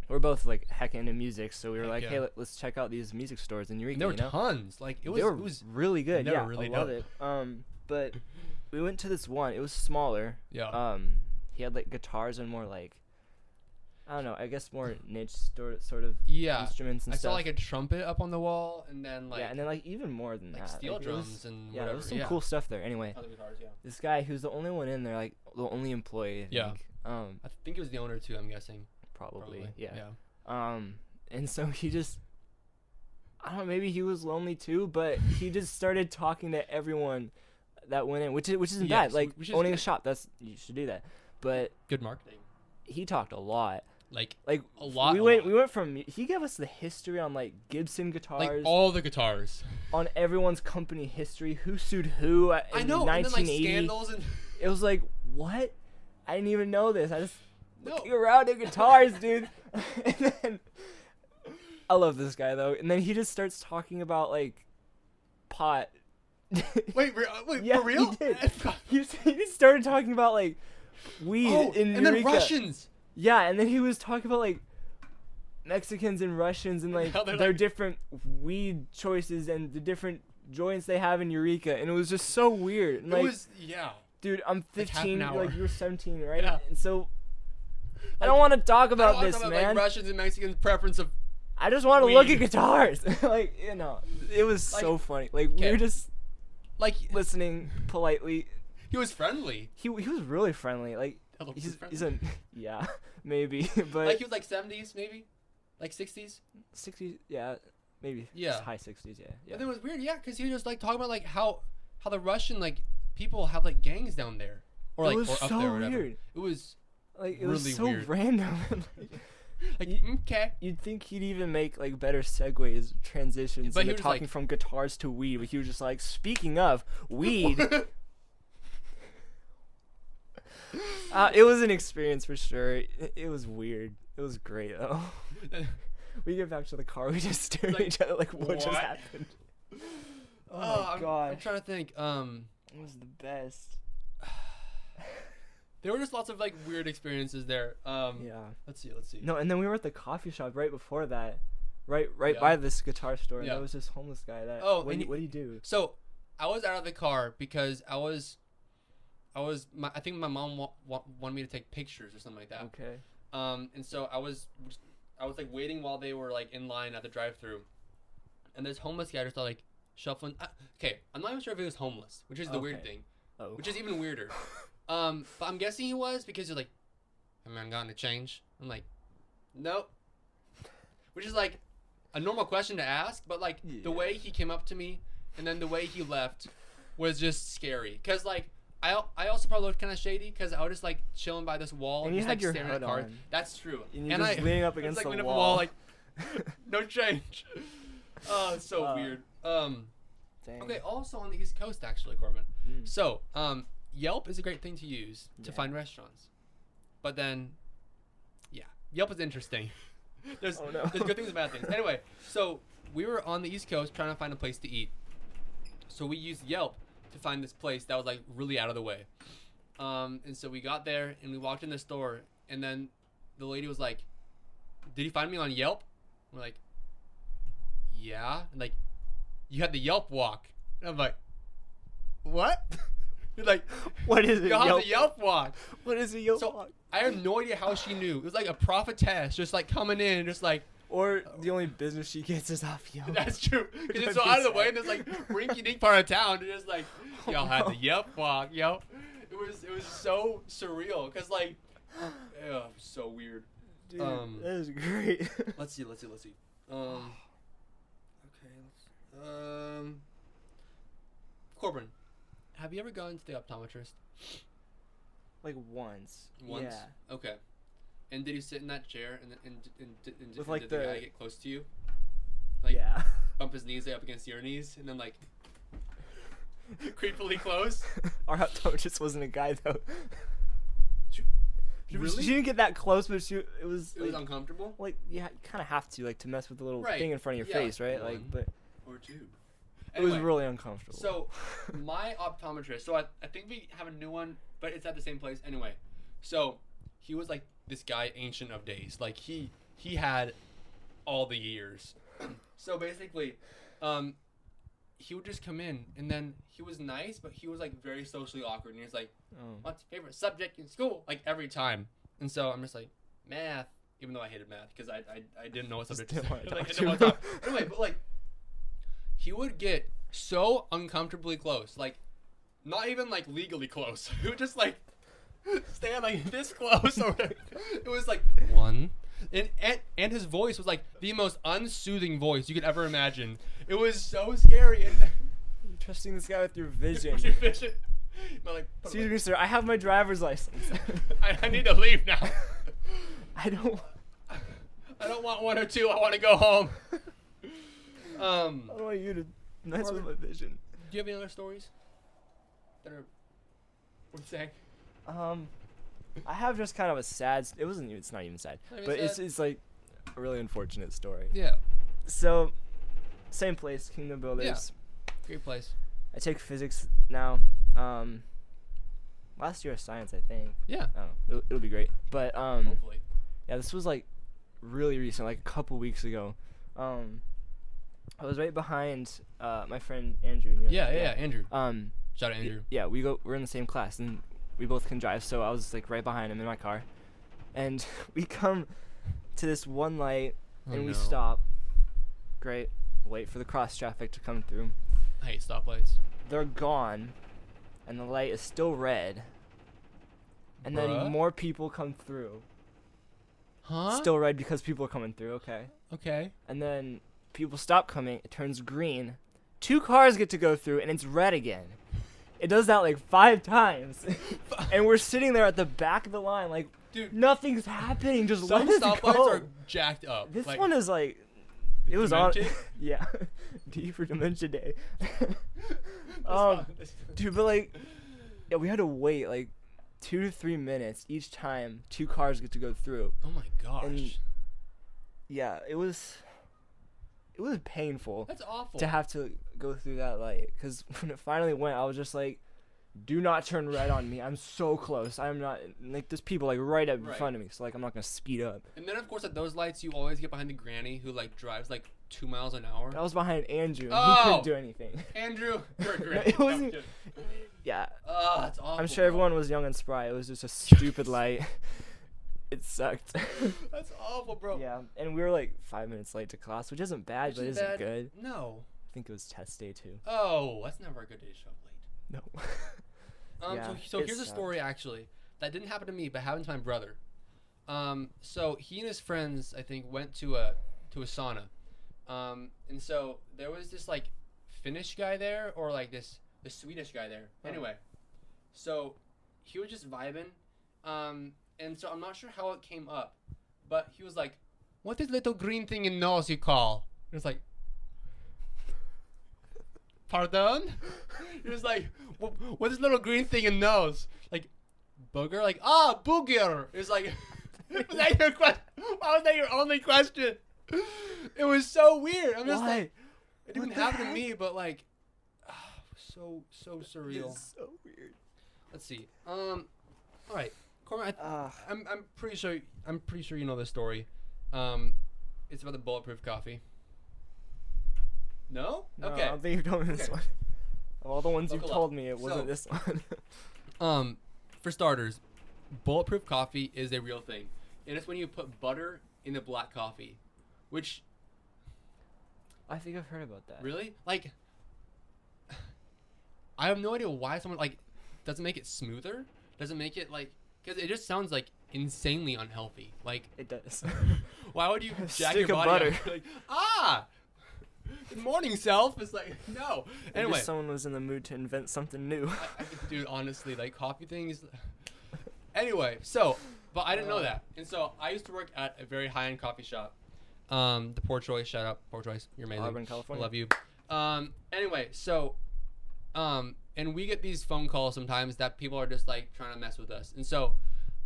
Speaker 3: we're both like heck into music, so we were
Speaker 2: Heck
Speaker 3: like,
Speaker 2: yeah.
Speaker 3: hey, let's check out these music stores in Eureka.
Speaker 2: And there were
Speaker 3: you know?
Speaker 2: tons. Like it
Speaker 3: They were
Speaker 2: was
Speaker 3: really good.
Speaker 2: never
Speaker 3: Yeah,
Speaker 2: really
Speaker 3: I love
Speaker 2: know.
Speaker 3: it. But we went to this one. It was smaller.
Speaker 2: yeah.
Speaker 3: He had like guitars and more like, I don't know. I guess more niche sort of
Speaker 2: Yeah.
Speaker 3: instruments and
Speaker 2: I
Speaker 3: stuff.
Speaker 2: saw like a trumpet up on the wall, and then like
Speaker 3: yeah, and then like even more than
Speaker 2: like
Speaker 3: that.
Speaker 2: steel
Speaker 3: Like, it was-
Speaker 2: drums and
Speaker 3: Yeah,
Speaker 2: whatever.
Speaker 3: there was some cool stuff there. Anyway,
Speaker 2: Other guitars, yeah.
Speaker 3: this guy who's the only one in there, like the only employee. I
Speaker 2: Yeah.
Speaker 3: think,
Speaker 2: I think it was the owner too. I'm guessing.
Speaker 3: probably. Yeah.
Speaker 2: Yeah.
Speaker 3: And so he just, I don't know, maybe he was lonely too, but he just started talking to everyone that went in, which isn't
Speaker 2: Yes,
Speaker 3: bad. Like
Speaker 2: which is
Speaker 3: owning a
Speaker 2: good.
Speaker 3: shop, you should do that. But
Speaker 2: Good marketing.
Speaker 3: he talked a lot.
Speaker 2: Like
Speaker 3: Like
Speaker 2: a lot.
Speaker 3: we
Speaker 2: a
Speaker 3: went
Speaker 2: lot.
Speaker 3: from he gave us the history on like Gibson guitars,
Speaker 2: like all the guitars.
Speaker 3: on everyone's company history, who sued who in
Speaker 2: I know. And then like
Speaker 3: 1980.
Speaker 2: scandals and
Speaker 3: It was like, what? I didn't even know this. I just
Speaker 2: no.
Speaker 3: looking around at guitars, dude. And then I love this guy though. And then he just starts talking about like pot.
Speaker 2: Wait,
Speaker 3: Yeah,
Speaker 2: for real?
Speaker 3: he did. He just started talking about like weed in
Speaker 2: and then
Speaker 3: Eureka.
Speaker 2: Russians.
Speaker 3: Yeah, and then he was talking about like Mexicans and Russians and like
Speaker 2: How they're,
Speaker 3: their
Speaker 2: like-
Speaker 3: different weed choices and the different joints they have in Eureka, and it was just so weird. And,
Speaker 2: It
Speaker 3: like,
Speaker 2: was, yeah.
Speaker 3: dude, I'm
Speaker 2: like half
Speaker 3: 15,
Speaker 2: an hour.
Speaker 3: like you were 17, right?
Speaker 2: Yeah.
Speaker 3: And so I
Speaker 2: Like,
Speaker 3: don't want to talk
Speaker 2: I
Speaker 3: about
Speaker 2: don't wanna
Speaker 3: this,
Speaker 2: talk
Speaker 3: man.
Speaker 2: Like Russians and Mexicans' preference of.
Speaker 3: I just want to look
Speaker 2: weed.
Speaker 3: at guitars. Like, you know, it was
Speaker 2: Like,
Speaker 3: so funny. Like we
Speaker 2: okay.
Speaker 3: were just
Speaker 2: Like,
Speaker 3: listening politely.
Speaker 2: he was friendly.
Speaker 3: He was really friendly. Like
Speaker 2: Hello,
Speaker 3: he's a yeah, maybe, but
Speaker 2: Like, he was like 70s, maybe? Like 60s?
Speaker 3: 60s, yeah, maybe.
Speaker 2: Yeah.
Speaker 3: High 60s, yeah.
Speaker 2: And it was weird, yeah, because he was just like talking about like how the Russian like people have like gangs down there, or
Speaker 3: It
Speaker 2: like
Speaker 3: was
Speaker 2: or up
Speaker 3: so
Speaker 2: there, or whatever.
Speaker 3: weird.
Speaker 2: It was
Speaker 3: Like it
Speaker 2: really
Speaker 3: was so
Speaker 2: weird.
Speaker 3: random.
Speaker 2: like
Speaker 3: You-
Speaker 2: okay,
Speaker 3: You'd think he'd even make like better segues, transitions,
Speaker 2: But he
Speaker 3: into
Speaker 2: was
Speaker 3: talking
Speaker 2: like-
Speaker 3: from guitars to weed. But he was just like, speaking of weed, it was an experience for sure. It was weird. It was great though. We get back to the car. We just stare at
Speaker 2: Like,
Speaker 3: each other like, what just
Speaker 2: what?
Speaker 3: happened? Oh, my
Speaker 2: I'm
Speaker 3: god,
Speaker 2: trying to think.
Speaker 3: it was the best.
Speaker 2: There were just lots of like weird experiences there.
Speaker 3: Yeah.
Speaker 2: Let's see.
Speaker 3: No, and then we were at the coffee shop right before that, right
Speaker 2: Yeah.
Speaker 3: by this guitar store, and
Speaker 2: Yeah.
Speaker 3: there was this homeless guy that.
Speaker 2: Oh,
Speaker 3: what
Speaker 2: and
Speaker 3: do you do?
Speaker 2: So I was out of the car because I think my mom wanted me to take pictures or something like that.
Speaker 3: Okay.
Speaker 2: And so I was like waiting while they were like in line at the drive-thru, and this homeless guy just started like shuffling. Okay, I'm not even sure if he was homeless, which is the weird
Speaker 3: Okay.
Speaker 2: thing,
Speaker 3: Oh.
Speaker 2: which is even weirder. But I'm guessing he was because you're like, "Am I going to change?" I'm like, "Nope," which is like a normal question to ask, but like
Speaker 3: Yeah.
Speaker 2: the way he came up to me and then the way he left was just scary. Cause like I also probably looked kind of shady because I was just like chilling by this wall
Speaker 3: And you
Speaker 2: just
Speaker 3: had
Speaker 2: like
Speaker 3: your
Speaker 2: staring
Speaker 3: hood
Speaker 2: at cars.
Speaker 3: on.
Speaker 2: That's true.
Speaker 3: And you're just leaning up
Speaker 2: I was,
Speaker 3: against
Speaker 2: like,
Speaker 3: the
Speaker 2: leaning up
Speaker 3: wall.
Speaker 2: like no change. Oh, it's so weird.
Speaker 3: Dang.
Speaker 2: Okay, also on the East Coast actually, Corbin.
Speaker 3: Mm.
Speaker 2: So, Yelp is a great thing to use to
Speaker 3: Yeah.
Speaker 2: find restaurants. But then yeah, Yelp is interesting. There's
Speaker 3: Oh, no.
Speaker 2: there's good things and bad things. Anyway, so we were on the East Coast trying to find a place to eat. So we used Yelp to find this place that was like really out of the way. And so we got there and we walked in the store, and then the lady was like, "Did you find me on Yelp?" We're like, "Yeah." And like, "You had the Yelp walk." And I'm like, "What?" You're like,
Speaker 3: What is it?
Speaker 2: "You have the Yelp walk."
Speaker 3: What is a Yelp
Speaker 2: So
Speaker 3: walk?
Speaker 2: I have no idea how she knew. It was like a prophetess just like coming in, just like,
Speaker 3: Or the only business she gets is off Yelp.
Speaker 2: that's true. Because it's so
Speaker 3: That'd
Speaker 2: out
Speaker 3: be
Speaker 2: of the way,
Speaker 3: sad.
Speaker 2: and there's like rinky dink part of town. It's just like,
Speaker 3: Oh,
Speaker 2: y'all had
Speaker 3: no.
Speaker 2: the Yelp walk, yo. It was so surreal. Cause like, it was so weird.
Speaker 3: Dude,
Speaker 2: Um,
Speaker 3: that is great.
Speaker 2: Let's see. Okay. Corbin, have you ever gone to the optometrist?
Speaker 3: Like once.
Speaker 2: Once.
Speaker 3: Yeah.
Speaker 2: Okay. And did you sit in that chair and
Speaker 3: With, like,
Speaker 2: did the
Speaker 3: the-
Speaker 2: guy get close to you? Like
Speaker 3: Yeah.
Speaker 2: bump his knees up against your knees and then like creepily close?
Speaker 3: Our optometrist wasn't a guy though.
Speaker 2: Really?
Speaker 3: She didn't get that close, but it was
Speaker 2: It was
Speaker 3: like,
Speaker 2: uncomfortable?
Speaker 3: like you kind of have to like to mess with the little
Speaker 2: Right.
Speaker 3: thing in front of your
Speaker 2: Yeah.
Speaker 3: face, right?
Speaker 2: One.
Speaker 3: Like, but
Speaker 2: Or two.
Speaker 3: it was
Speaker 2: Anyway,
Speaker 3: really uncomfortable.
Speaker 2: So, my optometrist, so I think we have a new one, but it's at the same place. Anyway, so he was like this guy ancient of days. Like he had all the years. So basically, he would just come in and then he was nice, but he was like very socially awkward. And he was like,
Speaker 3: Oh.
Speaker 2: "What's your favorite subject in school?" Like every time. And so I'm just like, math, even though I hated math because I didn't know what
Speaker 3: Just
Speaker 2: subject
Speaker 3: didn't wanna
Speaker 2: like,
Speaker 3: talk
Speaker 2: I
Speaker 3: to
Speaker 2: didn't want
Speaker 3: him.
Speaker 2: to talk. Anyway, but like he would get so uncomfortably close, like not even like legally close. He would just like stand like this close or it was like one and his voice was like the most unsoothing voice you could ever imagine. It was so scary and
Speaker 3: You're trusting this guy with your vision.
Speaker 2: What's your vision? But, like, put
Speaker 3: Excuse
Speaker 2: him,
Speaker 3: me, sir. I have my driver's license.
Speaker 2: like, I need to leave now.
Speaker 3: I don't.
Speaker 2: I don't want 1 or 2. I want to go home.
Speaker 3: I don't want you to mess with my vision.
Speaker 2: Do you have any other stories that are worth saying?
Speaker 3: I have just kind of a sad. It wasn't. It's not even sad,
Speaker 2: Not even
Speaker 3: but
Speaker 2: sad?
Speaker 3: it's like a really unfortunate story.
Speaker 2: Yeah.
Speaker 3: So, same place, Kingdom Builders.
Speaker 2: Great place.
Speaker 3: I take physics now. Last year of science, I think.
Speaker 2: Yeah.
Speaker 3: I don't know. It'll be great. But
Speaker 2: Hopefully.
Speaker 3: yeah, this was like really recent, like a couple weeks ago. I was right behind my friend Andrew. You know,
Speaker 2: Yeah. Andrew. Shout out
Speaker 3: y-
Speaker 2: Andrew.
Speaker 3: yeah, we're in the same class and we both can drive, so I was like right behind him in my car, and we come to this one light and we stop. Great. Wait for the cross traffic to come through.
Speaker 2: I hate stoplights.
Speaker 3: They're gone, and the light is still red. And then
Speaker 2: Bruh.
Speaker 3: more people come through.
Speaker 2: Huh?
Speaker 3: Still red because people are coming through. Okay.
Speaker 2: Okay.
Speaker 3: And then people stop coming. It turns green. 2 cars get to go through, and it's red again. It does that like 5 times. And we're sitting there at the back of the line, like,
Speaker 2: Dude,
Speaker 3: nothing's happening. Just
Speaker 2: some
Speaker 3: let us
Speaker 2: stoplights
Speaker 3: go.
Speaker 2: are jacked up.
Speaker 3: This
Speaker 2: like,
Speaker 3: one is like, it was on.
Speaker 2: demented?
Speaker 3: Yeah. D for Dementia Day.
Speaker 2: That's
Speaker 3: Dude, but like, yeah, we had to wait like 2 to 3 minutes each time 2 cars get to go through.
Speaker 2: oh my gosh.
Speaker 3: And yeah, it was painful
Speaker 2: That's awful.
Speaker 3: to have to go through that light, because when it finally went, I was just like, do not turn red on me. I'm so close. I'm not, like, there's people like right up in
Speaker 2: Right.
Speaker 3: front of me, so like I'm not gonna speed up.
Speaker 2: And then of course at those lights you always get behind the granny who like drives like 2 miles an hour.
Speaker 3: I was behind Andrew and he
Speaker 2: Oh!
Speaker 3: couldn't do anything.
Speaker 2: Andrew, you're a
Speaker 3: No,
Speaker 2: granny.
Speaker 3: it
Speaker 2: No,
Speaker 3: wasn't-
Speaker 2: I'm kidding.
Speaker 3: Yeah,
Speaker 2: Oh, that's awful.
Speaker 3: I'm sure
Speaker 2: bro.
Speaker 3: everyone was young and spry. It was just a stupid light. It sucked.
Speaker 2: That's awful, bro.
Speaker 3: Yeah, and we were like 5 minutes late to class, which isn't bad, but
Speaker 2: Which
Speaker 3: isn't
Speaker 2: bad.
Speaker 3: good.
Speaker 2: No.
Speaker 3: I think it was test day too.
Speaker 2: Oh, that's never a good day to show up late.
Speaker 3: No. Yeah,
Speaker 2: So
Speaker 3: it
Speaker 2: here's a
Speaker 3: sucked.
Speaker 2: story actually that didn't happen to me, but happened to my brother. So he and his friends, I think, went to a sauna, and so there was this like Finnish guy there, or like the Swedish guy there.
Speaker 3: Oh.
Speaker 2: Anyway, so he was just vibing, and so I'm not sure how it came up, but he was like, "What is little green thing in nose you call?" And it's like, pardon? He was like, what is little green thing in nose? Like, booger? Like, booger. It was like, was that your question? Why was that your only question? It was so weird. I'm just
Speaker 3: Why?
Speaker 2: like, it didn't
Speaker 3: What the
Speaker 2: happen to
Speaker 3: heck?
Speaker 2: me, but like, so surreal.
Speaker 3: It's so weird.
Speaker 2: Let's see. All right, Corban, I'm pretty sure you know this story. It's about the bulletproof coffee. No?
Speaker 3: No,
Speaker 2: Okay.
Speaker 3: I don't think you've told me this
Speaker 2: Okay.
Speaker 3: one. Of all the ones you've
Speaker 2: Buckle up.
Speaker 3: told me, it
Speaker 2: So-
Speaker 3: wasn't this one.
Speaker 2: For starters, bulletproof coffee is a real thing. And it's when you put butter in the black coffee. Which,
Speaker 3: I think I've heard about that.
Speaker 2: really? Like, I have no idea why someone, like, doesn't make it smoother? Doesn't make it, like, because it just sounds, like, insanely unhealthy. Like,
Speaker 3: It does.
Speaker 2: why would you
Speaker 3: A
Speaker 2: jack
Speaker 3: stick
Speaker 2: your
Speaker 3: of
Speaker 2: body
Speaker 3: butter.
Speaker 2: up? Like, good morning, self. It's like, no.
Speaker 3: Maybe
Speaker 2: Anyway.
Speaker 3: someone was in the mood to invent something new.
Speaker 2: Dude, honestly, like coffee things. Anyway, so, but I didn't know that, and so I used to work at a very high-end coffee shop. The Poor Choice, shout out, Poor Choice, you're amazing.
Speaker 3: Auburn, California.
Speaker 2: I love you. Anyway, so, and we get these phone calls sometimes that people are just like trying to mess with us, and so,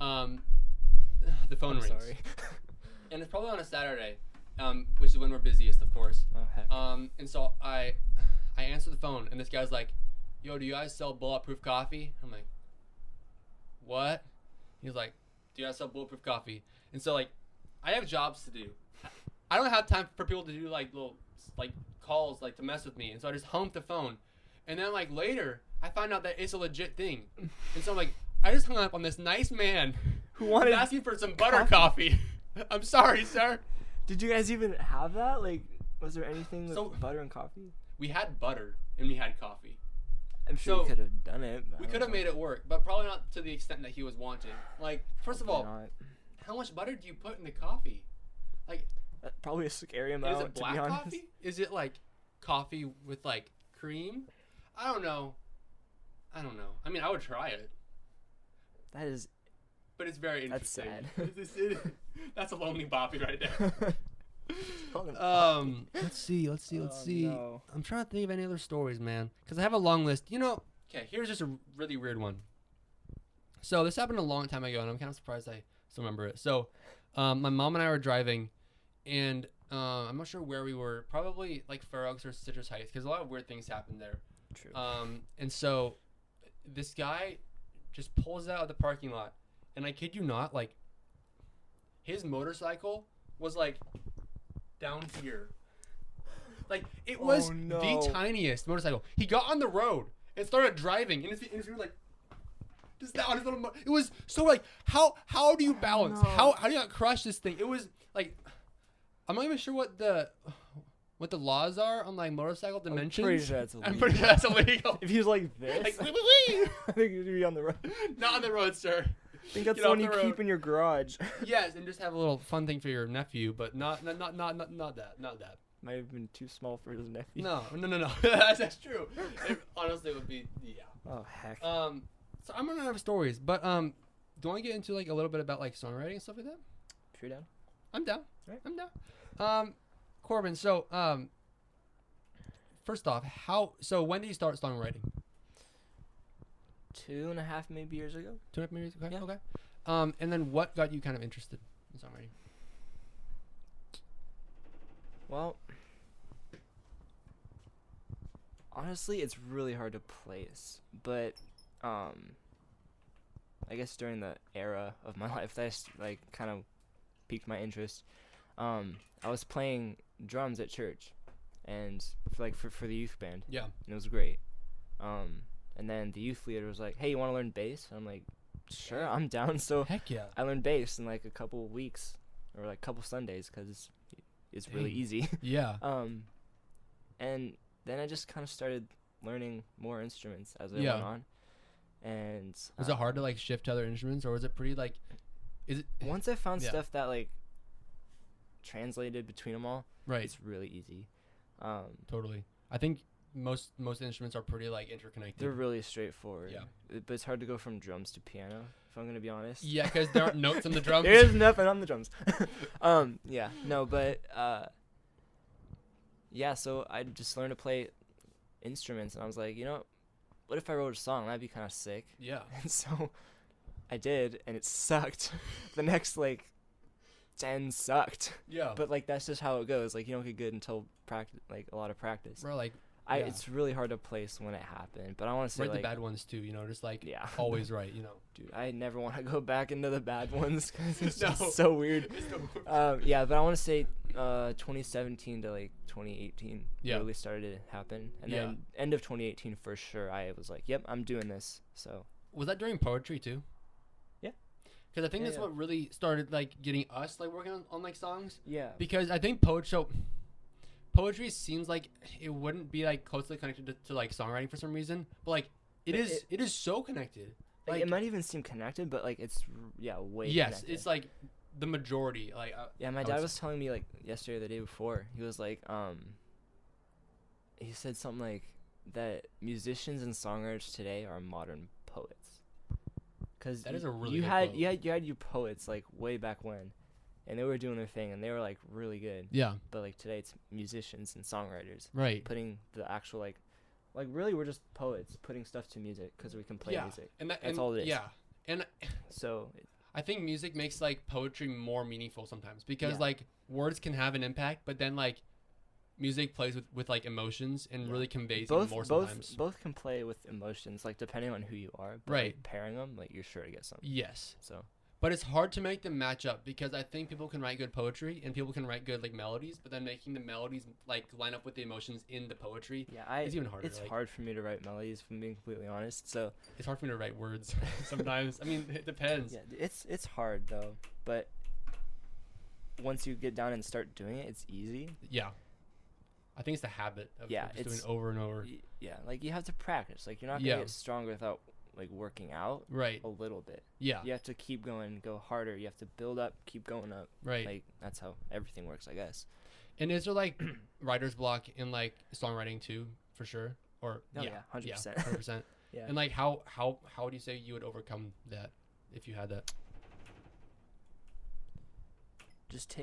Speaker 2: the phone
Speaker 3: I'm
Speaker 2: rings,
Speaker 3: sorry.
Speaker 2: and it's probably on a Saturday, which is when we're busiest, of course.
Speaker 3: Oh, heck.
Speaker 2: And so I answer the phone, and this guy's like, "Yo, do you guys sell bulletproof coffee?" I'm like, "What?" He's like, "Do you guys sell bulletproof coffee?" And so like, I have jobs to do. I don't have time for people to do like little like calls like to mess with me, and so I just hung up the phone. And then like later, I find out that it's a legit thing, and so I'm like, I just hung up on this nice man
Speaker 3: Who
Speaker 2: who's
Speaker 3: wanted
Speaker 2: asking for some butter coffee. I'm sorry, sir.
Speaker 3: Did you guys even have that? Like, was there anything with
Speaker 2: So-
Speaker 3: butter and coffee?
Speaker 2: We had butter and we had coffee.
Speaker 3: I'm sure
Speaker 2: So,
Speaker 3: you could have done it.
Speaker 2: We could have made it work, but probably not to the extent that he was wanting. Like, first of all, how much butter do you put in the coffee? Like,
Speaker 3: probably a scary amount.
Speaker 2: is it black
Speaker 3: to be honest.
Speaker 2: coffee? Is it like coffee with like cream? I don't know. I mean, I would try it,
Speaker 3: That is.
Speaker 2: but it's very
Speaker 3: That's
Speaker 2: interesting.
Speaker 3: sad.
Speaker 2: That's a lonely Boppy right there.
Speaker 3: Oh,
Speaker 2: Let's see.
Speaker 3: no.
Speaker 2: I'm trying to think of any other stories, man, because I have a long list. Okay, here's just a really weird one. So this happened a long time ago, and I'm kind of surprised I still remember it. So my mom and I were driving, and I'm not sure where we were. Probably like Fair Oaks or Citrus Heights, because a lot of weird things happened there.
Speaker 3: True.
Speaker 2: And so this guy just pulls out of the parking lot, and I kid you not, like his motorcycle was like down here. Like it was the tiniest motorcycle. He got on the road and started driving, and it's like just down his little. It was so like how do you balance? How do you not crush this thing? It was like I'm not even sure what the laws are on like motorcycle dimensions.
Speaker 3: I'm pretty sure that's illegal.
Speaker 2: I'm pretty sure that's illegal.
Speaker 3: If he was like this,
Speaker 2: Like wee.
Speaker 3: I think he'd be on the road.
Speaker 2: Not on the road, sir.
Speaker 3: I think that's
Speaker 2: Get
Speaker 3: the
Speaker 2: off
Speaker 3: one you
Speaker 2: the road.
Speaker 3: keep in your garage.
Speaker 2: Yes, and just have a little fun thing for your nephew, but not that.
Speaker 3: Might have been too small for his nephew.
Speaker 2: No. that's true. It honestly would be
Speaker 3: Oh heck.
Speaker 2: So I'm running out of stories, but do you want to get into like a little bit about like songwriting and stuff like that?
Speaker 3: If you're down.
Speaker 2: I'm down.
Speaker 3: Right.
Speaker 2: I'm down. Corban, so first off, when did you start songwriting?
Speaker 3: 2.5 maybe years ago.
Speaker 2: 2.5 years? Okay.
Speaker 3: Yeah.
Speaker 2: Okay. And then what got you kind of interested in songwriting?
Speaker 3: Well, honestly, it's really hard to place, but I guess during the era of my life that kind of piqued my interest, I was playing drums at church, and for the youth band.
Speaker 2: Yeah.
Speaker 3: And it was great. And then the youth leader was like, "Hey, you want to learn bass?" And I'm like, "Sure, I'm down." So
Speaker 2: Heck yeah.
Speaker 3: I learned bass in like a couple weeks or like a couple Sundays because it's really easy.
Speaker 2: Yeah.
Speaker 3: And then I just kind of started learning more instruments as I
Speaker 2: Yeah.
Speaker 3: went on. And
Speaker 2: Was it hard to like shift to other instruments, or was it pretty like? Is it
Speaker 3: once I found
Speaker 2: Yeah.
Speaker 3: stuff that like translated between them all,
Speaker 2: right?
Speaker 3: it's really easy.
Speaker 2: Totally. I think most instruments are pretty like interconnected.
Speaker 3: They're really straightforward.
Speaker 2: Yeah.
Speaker 3: But it's hard to go from drums to piano, if I'm gonna be honest.
Speaker 2: Yeah, because there aren't notes on the drums.
Speaker 3: There is nothing on the drums. Yeah. No, but yeah. So I just learned to play instruments, and I was like, what if I wrote a song? That'd be kind of sick.
Speaker 2: Yeah.
Speaker 3: And so I did, and it sucked. The next 10 sucked.
Speaker 2: Yeah.
Speaker 3: But that's just how it goes. You don't get good until practice, a lot of practice.
Speaker 2: Bro, yeah.
Speaker 3: It's really hard to place when it happened, but I want to say
Speaker 2: write the bad ones too. Just
Speaker 3: yeah.
Speaker 2: always right.
Speaker 3: Dude, I never want to go back into the bad ones because it's
Speaker 2: No.
Speaker 3: just so weird.
Speaker 2: It's so
Speaker 3: Yeah, but I want to say 2017 to 2018
Speaker 2: Yeah.
Speaker 3: really started to happen, and
Speaker 2: Yeah.
Speaker 3: then end of 2018 for sure. I was like, "Yep, I'm doing this." So
Speaker 2: Was that during poetry too?
Speaker 3: Yeah.
Speaker 2: Because I think
Speaker 3: Yeah,
Speaker 2: that's
Speaker 3: yeah.
Speaker 2: what really started getting us working on songs.
Speaker 3: yeah,
Speaker 2: Because I think poetry seems like it wouldn't be closely connected to songwriting for some reason, but it is so connected.
Speaker 3: it might even seem connected, but it's way.
Speaker 2: Yes,
Speaker 3: connected.
Speaker 2: it's the majority.
Speaker 3: Yeah, my dad was telling me yesterday or the day before. He was he said something that musicians and songwriters today are modern poets. Because
Speaker 2: That is a really
Speaker 3: you
Speaker 2: good
Speaker 3: had
Speaker 2: quote.
Speaker 3: you had your poets way back when, and they were doing their thing, and they were really good.
Speaker 2: Yeah.
Speaker 3: But today it's musicians and songwriters
Speaker 2: Right.
Speaker 3: putting the actual really we're just poets putting stuff to music because we can play
Speaker 2: Yeah.
Speaker 3: music.
Speaker 2: And
Speaker 3: That's all it is.
Speaker 2: Yeah. And
Speaker 3: So
Speaker 2: I think music makes poetry more meaningful sometimes because
Speaker 3: Yeah.
Speaker 2: words can have an impact, but then music plays with emotions and
Speaker 3: Yeah.
Speaker 2: really conveys even more sometimes.
Speaker 3: both can play with emotions depending on who you are. But,
Speaker 2: Right.
Speaker 3: pairing them you're sure to get something.
Speaker 2: Yes.
Speaker 3: So
Speaker 2: But it's hard to make them match up because I think people can write good poetry and people can write good melodies, but then making the melodies line up with the emotions in the poetry is even harder.
Speaker 3: It's hard for me to write melodies, if I'm being completely honest. So
Speaker 2: it's hard for me to write words sometimes. I mean, it depends.
Speaker 3: yeah, it's hard though. But once you get down and start doing it, it's easy.
Speaker 2: Yeah. I think it's the habit of
Speaker 3: Yeah,
Speaker 2: just
Speaker 3: it's
Speaker 2: doing it over and over.
Speaker 3: Yeah, you have to practice. You're not gonna
Speaker 2: Yeah.
Speaker 3: get stronger without working out
Speaker 2: Right.
Speaker 3: a little bit.
Speaker 2: Yeah.
Speaker 3: You have to keep going, go harder. You have to build up, keep going up.
Speaker 2: Right.
Speaker 3: That's how everything works, I guess.
Speaker 2: And is there writer's block in songwriting too, for sure? Or
Speaker 3: Oh, yeah, 100%.
Speaker 2: 100%.
Speaker 3: Yeah.
Speaker 2: And how would you say you would overcome that if you had that?
Speaker 3: Just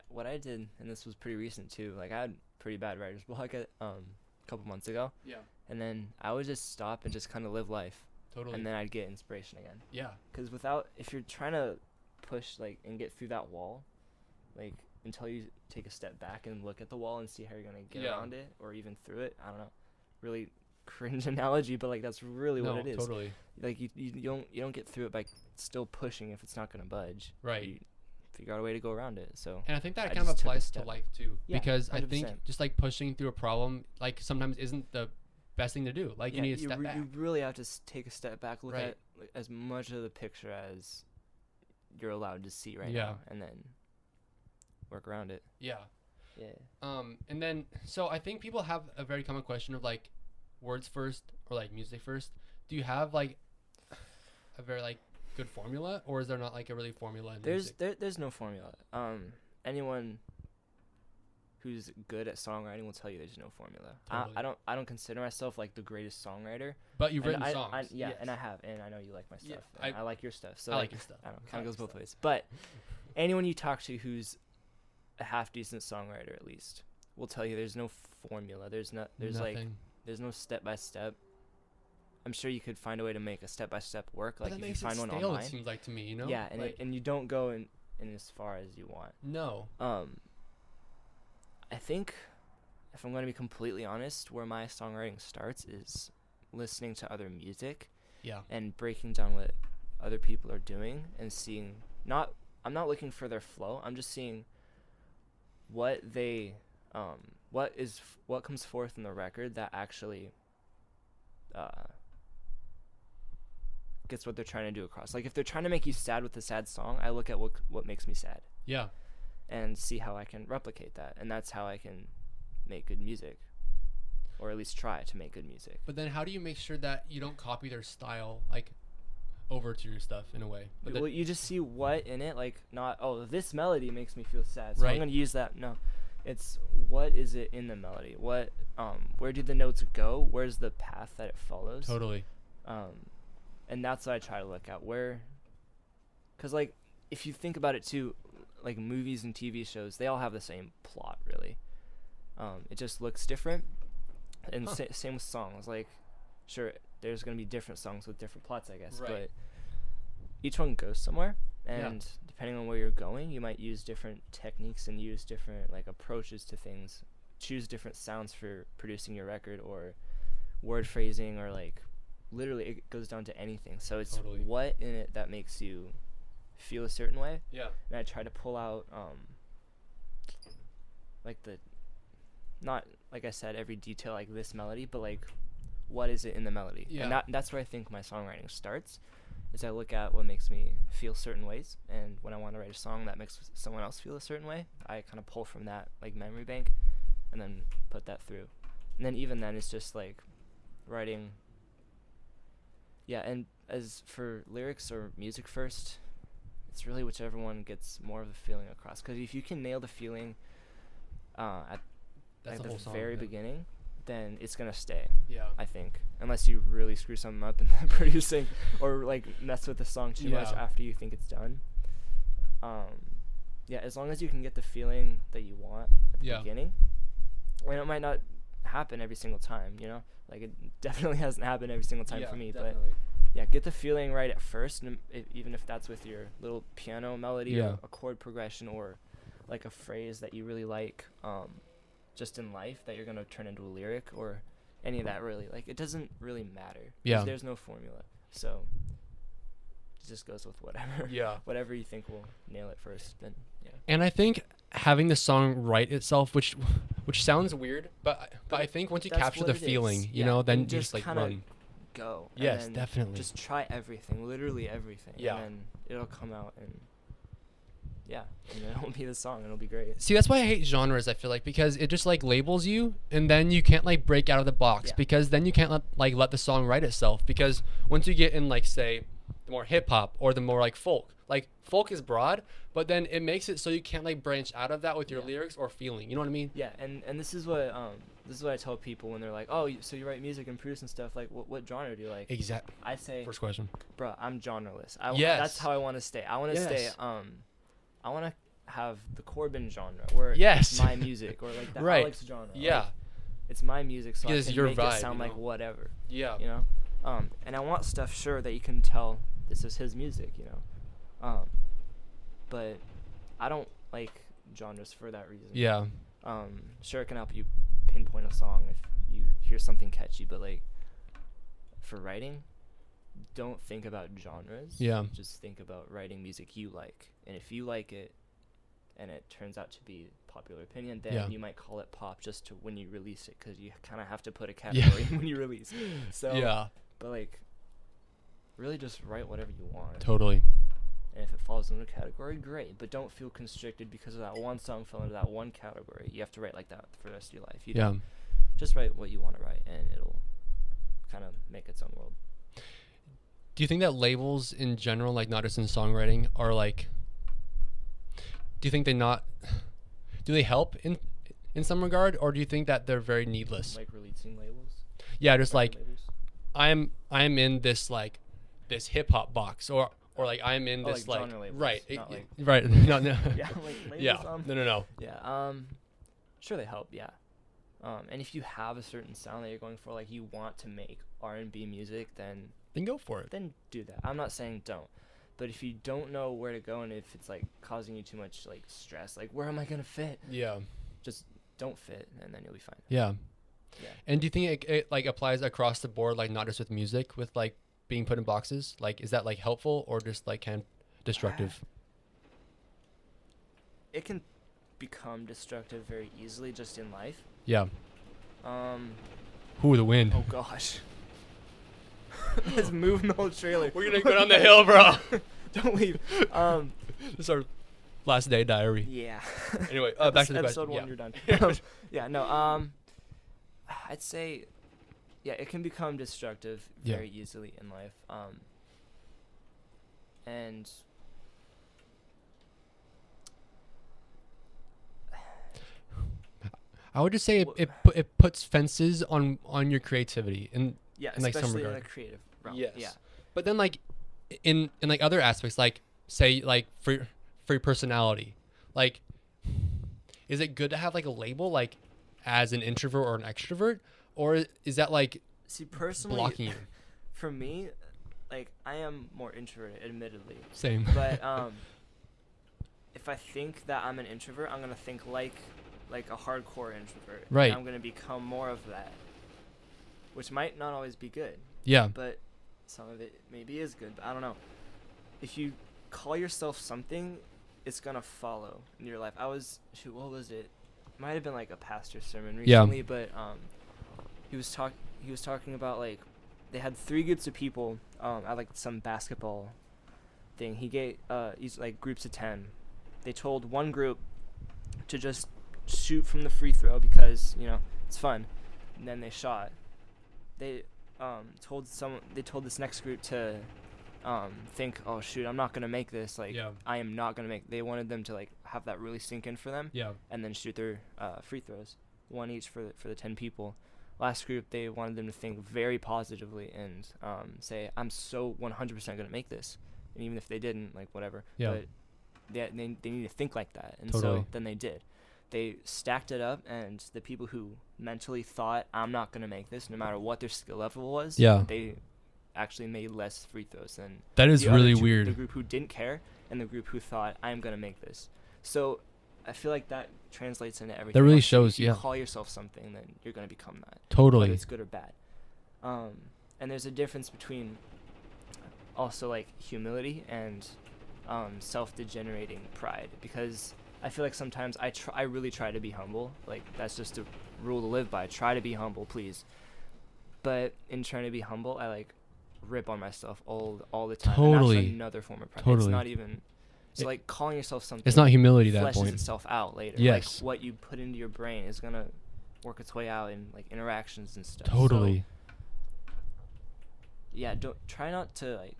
Speaker 3: what I did, and this was pretty recent too. I had pretty bad writer's block a couple months ago.
Speaker 2: Yeah.
Speaker 3: And then I would just stop and just kind of live life.
Speaker 2: Totally.
Speaker 3: and then I'd get inspiration again.
Speaker 2: Yeah.
Speaker 3: Because if you're trying to push like and get through that wall, like until you take a step back and look at the wall and see how you're gonna get around it or even through it. I don't know. Really cringe analogy, but like that's really what it is.
Speaker 2: Totally.
Speaker 3: Like you don't get through it by still pushing if it's not gonna budge.
Speaker 2: Right.
Speaker 3: You figure out a way to go around it. So.
Speaker 2: And I think that
Speaker 3: I
Speaker 2: kind of
Speaker 3: just took a
Speaker 2: applies to
Speaker 3: step.
Speaker 2: life too,
Speaker 3: Yeah,
Speaker 2: because I
Speaker 3: 100%.
Speaker 2: think just like pushing through a problem, like sometimes isn't the best thing to do. Like you need to step back.
Speaker 3: You really have to take a step back, look
Speaker 2: Right.
Speaker 3: at like, as much of the picture as you're allowed to see right
Speaker 2: Yeah.
Speaker 3: now, and then work around it.
Speaker 2: Yeah.
Speaker 3: Yeah.
Speaker 2: And then so I think people have a very common question of like words first or like music first. Do you have like a very like good formula, or is there not like a really formula in music?
Speaker 3: There's no formula. Anyone who's good at songwriting will tell you there's no formula.
Speaker 2: Totally.
Speaker 3: I don't consider myself like the greatest songwriter.
Speaker 2: But you've written
Speaker 3: And
Speaker 2: songs.
Speaker 3: yes.
Speaker 2: Yes.
Speaker 3: And I have, and I know you like my
Speaker 2: Yeah,
Speaker 3: stuff. And I like your stuff. So
Speaker 2: I like your stuff.
Speaker 3: I don't know,
Speaker 2: I
Speaker 3: kind
Speaker 2: like
Speaker 3: of goes
Speaker 2: your
Speaker 3: both
Speaker 2: stuff.
Speaker 3: ways. But anyone you talk to who's a half decent songwriter at least will tell you there's no formula. There's
Speaker 2: Nothing.
Speaker 3: no step by step. I'm sure you could find a way to make a step by step work.
Speaker 2: But
Speaker 3: Like
Speaker 2: that
Speaker 3: if you
Speaker 2: makes
Speaker 3: find
Speaker 2: it
Speaker 3: one
Speaker 2: stale,
Speaker 3: online.
Speaker 2: it seems like to me, you know?
Speaker 3: Yeah, and
Speaker 2: like,
Speaker 3: and you don't go in as far as you want.
Speaker 2: no.
Speaker 3: I think if I'm going to be completely honest, where my songwriting starts is listening to other music
Speaker 2: Yeah.
Speaker 3: and breaking down what other people are doing and seeing I'm not looking for their flow. I'm just seeing what they what comes forth in the record that actually gets what they're trying to do across. Like if they're trying to make you sad with a sad song, I look at what makes me sad
Speaker 2: Yeah.
Speaker 3: and see how I can replicate that, and that's how I can make good music, or at least try to make good music.
Speaker 2: But then how do you make sure that you don't copy their style like over to your stuff in a way? But
Speaker 3: Well, you just see what in it, like not, oh, this melody makes me feel sad, so
Speaker 2: Right.
Speaker 3: I'm going to use that. No, it's what is it in the melody? What where do the notes go? Where's the path that it follows?
Speaker 2: Totally.
Speaker 3: And that's what I try to look at, where, because like if you think about it too, like movies and TV shows, they all have the same plot really. It just looks different, and same with songs. Like sure, there's going to be different songs with different plots, I guess,
Speaker 2: Right.
Speaker 3: but each one goes somewhere,
Speaker 2: Yeah.
Speaker 3: and depending on where you're going, you might use different techniques and use different like approaches to things, choose different sounds for producing your record, or word phrasing, or like literally it goes down to anything. So it's
Speaker 2: Totally.
Speaker 3: what in it that makes you feel a certain way,
Speaker 2: Yeah.
Speaker 3: and I try to pull out like the, not like I said every detail like this melody, but like what is it in the melody.
Speaker 2: Yeah.
Speaker 3: And that's where I think my songwriting starts, is I look at what makes me feel certain ways, and when I want to write a song that makes someone else feel a certain way, I kind of pull from that like memory bank and then put that through. And then even then it's just like writing. Yeah, and as for lyrics or music first, it's really whichever one gets more of the feeling across. Because if you can nail the feeling at
Speaker 2: That's
Speaker 3: like
Speaker 2: the
Speaker 3: the
Speaker 2: whole song.
Speaker 3: very
Speaker 2: yeah.
Speaker 3: beginning, then it's gonna stay,
Speaker 2: Yeah.
Speaker 3: I think. Unless you really screw something up in the producing, or like mess with the song too much
Speaker 2: Yeah.
Speaker 3: after you think it's done. Yeah, as long as you can get the feeling that you want at the
Speaker 2: Yeah.
Speaker 3: beginning, and it might not happen every single time, you know? Like it definitely hasn't happened every single time
Speaker 2: Yeah,
Speaker 3: for me,
Speaker 2: definitely.
Speaker 3: but yeah, get the feeling right at first, and even if that's with your little piano melody
Speaker 2: Yeah.
Speaker 3: or a chord progression, or like a phrase that you really like, just in life that you're gonna turn into a lyric, or any of that really. Like it doesn't really matter. 'Cause
Speaker 2: Yeah.
Speaker 3: there's no formula, so it just goes with whatever.
Speaker 2: Yeah.
Speaker 3: Whatever you think will nail it first. Then yeah.
Speaker 2: And I think having the song write itself, which sounds weird, but I think once you
Speaker 3: That's
Speaker 2: capture
Speaker 3: what
Speaker 2: the
Speaker 3: it is.
Speaker 2: feeling, you
Speaker 3: Yeah,
Speaker 2: know, then you
Speaker 3: and
Speaker 2: just like
Speaker 3: kinda
Speaker 2: run.
Speaker 3: Go. And
Speaker 2: Yes,
Speaker 3: then
Speaker 2: definitely.
Speaker 3: Just try everything, literally everything.
Speaker 2: Yeah.
Speaker 3: And then it'll come out, and yeah, and then it'll be the song, and it'll be great.
Speaker 2: See, that's why I hate genres, I feel like, because it just like labels you, and then you can't like break out of the box,
Speaker 3: Yeah.
Speaker 2: because then you can't let the song write itself, because once you get in like say the more hip hop or the more like folk is broad, but then it makes it so you can't like branch out of that with your
Speaker 3: Yeah.
Speaker 2: lyrics or feeling, you know what I mean?
Speaker 3: Yeah, and this is what I tell people when they're like, oh, so you write music and produce and stuff. Like, what genre do you like?
Speaker 2: Exactly.
Speaker 3: I say,
Speaker 2: First question.
Speaker 3: bro, I'm genreless.
Speaker 2: Yes.
Speaker 3: That's how I want to stay. I want to stay.
Speaker 2: Yes.
Speaker 3: I want to have the Corban genre, where
Speaker 2: Yes.
Speaker 3: it's my music, or like the
Speaker 2: Right.
Speaker 3: Alex genre.
Speaker 2: Yeah.
Speaker 3: Like, it's my music, so
Speaker 2: Because
Speaker 3: I can
Speaker 2: your
Speaker 3: make
Speaker 2: vibe,
Speaker 3: it sound
Speaker 2: you
Speaker 3: like
Speaker 2: know?
Speaker 3: whatever.
Speaker 2: Yeah.
Speaker 3: You know, And I want stuff, sure, that you can tell this is his music, you know. But I don't like genres for that reason.
Speaker 2: Yeah.
Speaker 3: Sure, it can help you pinpoint a song if you hear something catchy, but like for writing, don't think about genres.
Speaker 2: Yeah.
Speaker 3: Just think about writing music you like, and if you like it, and it turns out to be popular opinion, then you might call it pop just to when you release it, because you kind of have to put a category when you release. So
Speaker 2: Yeah.
Speaker 3: but like, really just write whatever you want.
Speaker 2: Totally.
Speaker 3: And if it falls into a category, great. But don't feel constricted because of that one song fell into that one category. You have to write like that for the rest of your life. You don't. Just write what you want to write, and it'll kind of make its own world.
Speaker 2: Do you think that labels in general, like not just in songwriting, are like, do you think do they help in some regard, or do you think that they're very needless?
Speaker 3: Like releasing labels?
Speaker 2: Yeah, just like,
Speaker 3: Labels?
Speaker 2: I'm in this like this hip hop box, or like I'm in this
Speaker 3: like
Speaker 2: like
Speaker 3: genre labels,
Speaker 2: right
Speaker 3: not like-
Speaker 2: right no
Speaker 3: Yeah, like labels.
Speaker 2: yeah no
Speaker 3: Yeah. Sure, they help. Yeah. And if you have a certain sound that you're going for, like you want to make R&B music, then
Speaker 2: go for it.
Speaker 3: then do that. I'm not saying don't. But if you don't know where to go, and if it's like causing you too much like stress, like where am I gonna fit?
Speaker 2: Yeah.
Speaker 3: Just don't fit, and then you'll be fine.
Speaker 2: Yeah.
Speaker 3: Yeah.
Speaker 2: And do you think it like applies across the board, like not just with music, with like being put in boxes? Like, is that like helpful or just like kind of destructive?
Speaker 3: It can become destructive very easily just in life.
Speaker 2: Yeah.
Speaker 3: Oh
Speaker 2: The wind.
Speaker 3: gosh. Let's move the whole trailer.
Speaker 2: We're gonna go down the hill, bro.
Speaker 3: Don't leave.
Speaker 2: This is our last day diary.
Speaker 3: Yeah.
Speaker 2: Anyway, back to the
Speaker 3: episode
Speaker 2: question.
Speaker 3: 1. You're done. Yeah. No. I'd say, yeah, it can become destructive very easily in life. And
Speaker 2: I would just say it puts fences on your creativity and
Speaker 3: yeah,
Speaker 2: in like some
Speaker 3: especially in
Speaker 2: regard.
Speaker 3: the creative realm.
Speaker 2: Yes.
Speaker 3: Yeah.
Speaker 2: But then like in like other aspects, like say like for your personality, like is it good to have like a label like as an introvert or an extrovert, or is that like
Speaker 3: See, personally,
Speaker 2: blocking you?
Speaker 3: for me, like I am more introverted, admittedly.
Speaker 2: Same.
Speaker 3: But if I think that I'm an introvert, I'm gonna think like a hardcore introvert.
Speaker 2: Right.
Speaker 3: And I'm gonna become more of that, which might not always be good,
Speaker 2: Yeah.
Speaker 3: but some of it maybe is good. But I don't know. If you call yourself something, it's gonna follow in your life. What was it? Might have been like a pastor's sermon recently, but he was talking about like they had 3 groups of people at like some basketball thing. He gave these like groups of 10. They told one group to just shoot from the free throw because it's fun, and then they shot. They told this next group to think, oh shoot, I'm not gonna make this. Like I am not gonna make. They wanted them to like have that really sink in for them.
Speaker 2: Yeah.
Speaker 3: And then shoot their free throws, 1 each for the 10 people. Last group, they wanted them to think very positively and say, I'm so 100% gonna make this, and even if they didn't, like whatever.
Speaker 2: Yeah.
Speaker 3: But they need to think like that, and
Speaker 2: Totally.
Speaker 3: so then they did. They stacked it up, and the people who mentally thought, I'm not gonna make this, no matter what their skill level was, they actually made less free throws than
Speaker 2: That is
Speaker 3: the other
Speaker 2: really
Speaker 3: two,
Speaker 2: weird.
Speaker 3: the group who didn't care and the group who thought, I'm gonna make this. So I feel like that translates into everything.
Speaker 2: That really
Speaker 3: else.
Speaker 2: shows,
Speaker 3: If you
Speaker 2: yeah.
Speaker 3: call yourself something, then you're gonna become that,
Speaker 2: Totally.
Speaker 3: whether it's good or bad. And there's a difference between also like humility and self-degenerating pride, because I feel like sometimes I really try to be humble. Like that's just a rule to live by. Try to be humble, please. But in trying to be humble, I like rip on myself all the time.
Speaker 2: Totally.
Speaker 3: And that's another form of pride.
Speaker 2: Totally.
Speaker 3: It's not even. So like calling yourself something.
Speaker 2: It's not humility at that
Speaker 3: fleshes
Speaker 2: point.
Speaker 3: itself out later.
Speaker 2: Yes.
Speaker 3: Like what you put into your brain is gonna work its way out in like interactions and stuff.
Speaker 2: Totally.
Speaker 3: So, yeah. Try not to like.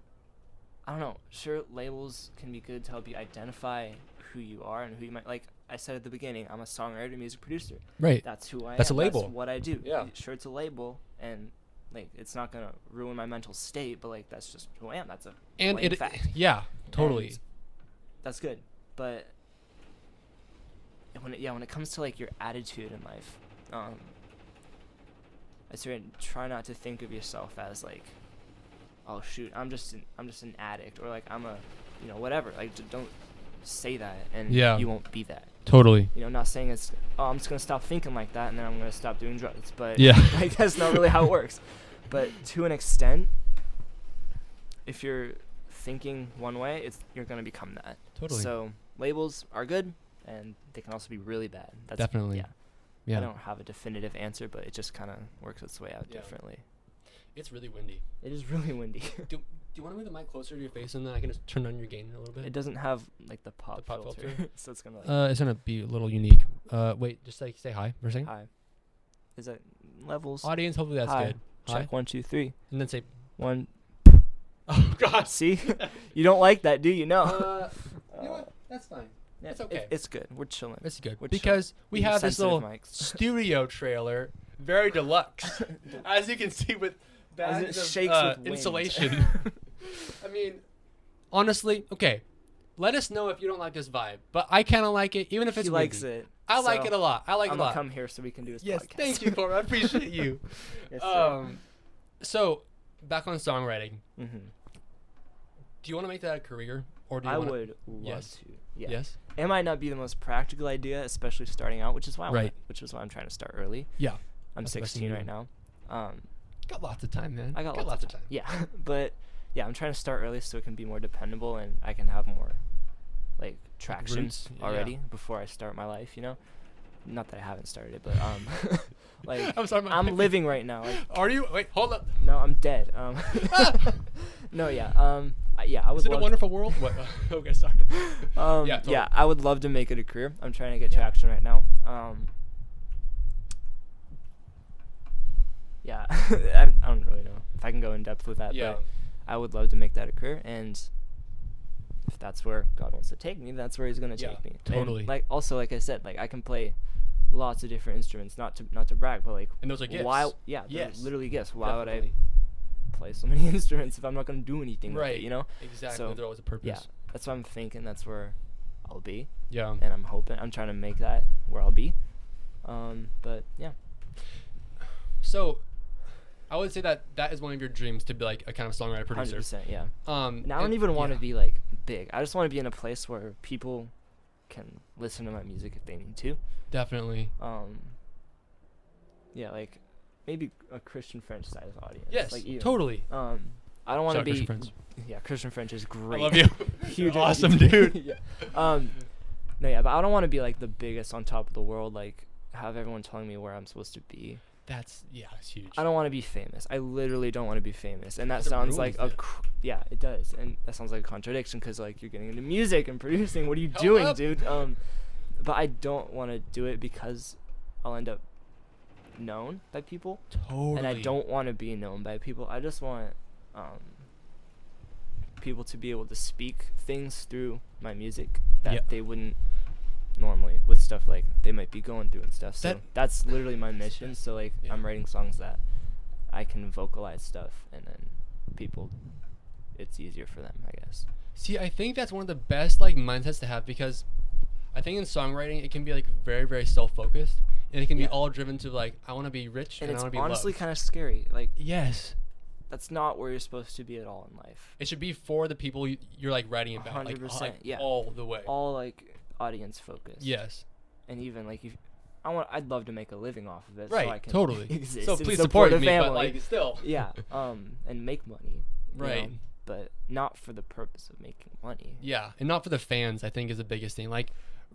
Speaker 3: I don't know. Sure, labels can be good to help you identify who you are and who you might like. I said at the beginning, I'm a songwriter, music producer.
Speaker 2: Right.
Speaker 3: That's who I am.
Speaker 2: That's a label.
Speaker 3: That's what I do.
Speaker 2: Yeah.
Speaker 3: Sure, it's a label, and like it's not gonna ruin my mental state, but like that's just who I am. That's a plain fact.
Speaker 2: Yeah, totally.
Speaker 3: And that's good, but when it comes to like your attitude in life, I sort of try not to think of yourself as like oh shoot, I'm just an addict, or like I'm a, whatever. Like don't say that, and you won't be that.
Speaker 2: Totally.
Speaker 3: Not saying it's, oh, I'm just gonna stop thinking like that and then I'm gonna stop doing drugs. But like that's not really how it works. But to an extent, if you're thinking one way, you're gonna become that.
Speaker 2: Totally.
Speaker 3: So labels are good, and they can also be really bad. That's,
Speaker 2: definitely. Yeah.
Speaker 3: I don't have a definitive answer, but it just kind of works its way out differently.
Speaker 2: It's really windy.
Speaker 3: It is really windy.
Speaker 2: Do you want to move the mic closer to your face, and then I can just turn on your gain a little bit?
Speaker 3: It doesn't have like the pop filter. So it's gonna
Speaker 2: it's gonna be a little unique. Wait, just like say hi for a second.
Speaker 3: Hi. Is that levels?
Speaker 2: Audience, hopefully that's
Speaker 3: hi.
Speaker 2: good.
Speaker 3: Check
Speaker 2: Hi.
Speaker 3: 1, 2, 3.
Speaker 2: And then say
Speaker 3: 1.
Speaker 2: Oh God.
Speaker 3: See, you don't like that, do you? No.
Speaker 2: You know what? That's fine.
Speaker 3: Yeah,
Speaker 2: It's okay.
Speaker 3: It's good. We're chilling.
Speaker 2: It's good
Speaker 3: We're
Speaker 2: because we have this little
Speaker 3: mics.
Speaker 2: studio trailer, very deluxe, as you can see with bags of
Speaker 3: shakes with wind.
Speaker 2: insulation. I mean, honestly, okay. Let us know if you don't like this vibe, but I kind of like it, even if it's
Speaker 3: He likes
Speaker 2: windy.
Speaker 3: it.
Speaker 2: I like it a lot. I like it
Speaker 3: I'm
Speaker 2: a lot.
Speaker 3: gonna come here so we can do this
Speaker 2: Yes,
Speaker 3: podcast.
Speaker 2: thank you, Corban. I appreciate you.
Speaker 3: Yes, sir.
Speaker 2: So back on songwriting.
Speaker 3: Mm-hmm.
Speaker 2: Do you want to make that a career, or do you
Speaker 3: I
Speaker 2: wanna...
Speaker 3: would love
Speaker 2: Yes.
Speaker 3: to. Yeah.
Speaker 2: Yes.
Speaker 3: It might not be the most practical idea, especially starting out, which is why I'm trying to start early.
Speaker 2: Yeah.
Speaker 3: I'm
Speaker 2: That's the best
Speaker 3: 16
Speaker 2: thing to
Speaker 3: right
Speaker 2: do.
Speaker 3: now.
Speaker 2: Got lots of time, man.
Speaker 3: I got
Speaker 2: lots of time.
Speaker 3: Yeah, but yeah, I'm trying to start early so it can be more dependable and I can have more like traction
Speaker 2: roots,
Speaker 3: already before I start my life. Not that I haven't started it, but like
Speaker 2: I'm sorry.
Speaker 3: I'm living right now. Like,
Speaker 2: Are you? Wait, hold up.
Speaker 3: no, I'm dead. No, yeah. Yeah, I would.
Speaker 2: Is it a wonderful world? What? Okay, sorry. Yeah, totally.
Speaker 3: Yeah, I would love to make it a career. I'm trying to get traction right now. Yeah, I don't really know if I can go in depth with that, but I would love to make that a career, and if that's where God wants to take me, that's where He's gonna take me.
Speaker 2: Totally.
Speaker 3: And like I said, like I can play lots of different instruments, not to brag, but like
Speaker 2: And those are gifts.
Speaker 3: They're
Speaker 2: Yes.
Speaker 3: literally gifts. Why
Speaker 2: Definitely.
Speaker 3: would I play so many instruments if I'm not gonna do anything with it?
Speaker 2: Exactly.
Speaker 3: So,
Speaker 2: There's always a purpose.
Speaker 3: Yeah, that's what I'm thinking. That's where I'll be.
Speaker 2: Yeah.
Speaker 3: And I'm trying to make that where I'll be. But yeah.
Speaker 2: So, I would say that is one of your dreams, to be like a kind of songwriter producer.
Speaker 3: 100%, yeah.
Speaker 2: And
Speaker 3: I don't even want to be like big. I just want to be in a place where people can listen to my music if they need to.
Speaker 2: Definitely.
Speaker 3: Yeah, like maybe a Christian French size audience.
Speaker 2: Yes.
Speaker 3: Like,
Speaker 2: totally.
Speaker 3: I don't want to be.
Speaker 2: Christian French.
Speaker 3: Yeah, Christian French is great.
Speaker 2: I love you.
Speaker 3: Huge.
Speaker 2: You're awesome, dude.
Speaker 3: Yeah. No, yeah, but I don't want to be like the biggest on top of the world. Like have everyone telling me where I'm supposed to be.
Speaker 2: That's huge.
Speaker 3: I don't want to be famous. I literally don't want to be famous, and that
Speaker 2: Because it
Speaker 3: sounds like
Speaker 2: ruins
Speaker 3: yeah, it does, and that sounds like a contradiction because like you're getting into music and producing. What are you
Speaker 2: Help
Speaker 3: doing,
Speaker 2: up.
Speaker 3: dude? But I don't want to do it because I'll end up known by people,
Speaker 2: Totally.
Speaker 3: and I don't want to be known by people. I just want people to be able to speak things through my music that they wouldn't normally with stuff like they might be going through and stuff. So that's literally my mission. So like I'm writing songs that I can vocalize stuff, and then people, it's easier for them, I guess.
Speaker 2: See, I think that's one of the best like mindsets to have, because I think in songwriting it can be like very, very self-focused, and it can be all driven to like, I want to be rich and I
Speaker 3: it's
Speaker 2: want to be
Speaker 3: honestly
Speaker 2: loved.
Speaker 3: kind of scary. Like
Speaker 2: Yes.
Speaker 3: that's not where you're supposed to be at all in life.
Speaker 2: It should be for the people you're like writing about,
Speaker 3: 100%,
Speaker 2: like
Speaker 3: yeah.
Speaker 2: all the way.
Speaker 3: All like audience focused.
Speaker 2: Yes.
Speaker 3: And even like if I'd love to make a living off of it,
Speaker 2: Right.
Speaker 3: so I can
Speaker 2: Totally.
Speaker 3: exist
Speaker 2: So
Speaker 3: and
Speaker 2: please
Speaker 3: support
Speaker 2: support
Speaker 3: a
Speaker 2: me,
Speaker 3: family.
Speaker 2: but like still.
Speaker 3: Yeah. And make money. you
Speaker 2: Right.
Speaker 3: know, but not for the purpose of making money.
Speaker 2: Yeah, and not for the fans, I think, is the biggest thing. Like,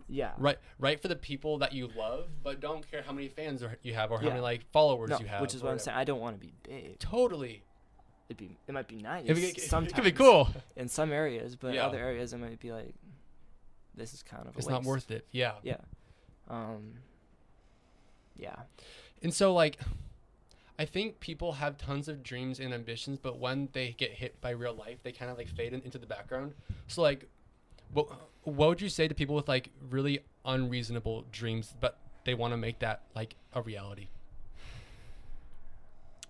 Speaker 3: Yeah.
Speaker 2: write for the people that you love, but don't care how many fans you have or how many like followers
Speaker 3: No,
Speaker 2: you have.
Speaker 3: which is
Speaker 2: or
Speaker 3: what I'm
Speaker 2: whatever.
Speaker 3: saying. I don't want to be big.
Speaker 2: Totally.
Speaker 3: It might be nice
Speaker 2: It
Speaker 3: sometimes.
Speaker 2: could be cool.
Speaker 3: In some areas, but
Speaker 2: Yeah.
Speaker 3: other areas it might be like, this is kind of a
Speaker 2: It's
Speaker 3: waste.
Speaker 2: not worth it. Yeah.
Speaker 3: Yeah. Yeah.
Speaker 2: And so, like, I think people have tons of dreams and ambitions, but when they get hit by real life, they kind of like fade into the background. So, like, what would you say to people with like really unreasonable dreams, but they want to make that like a reality?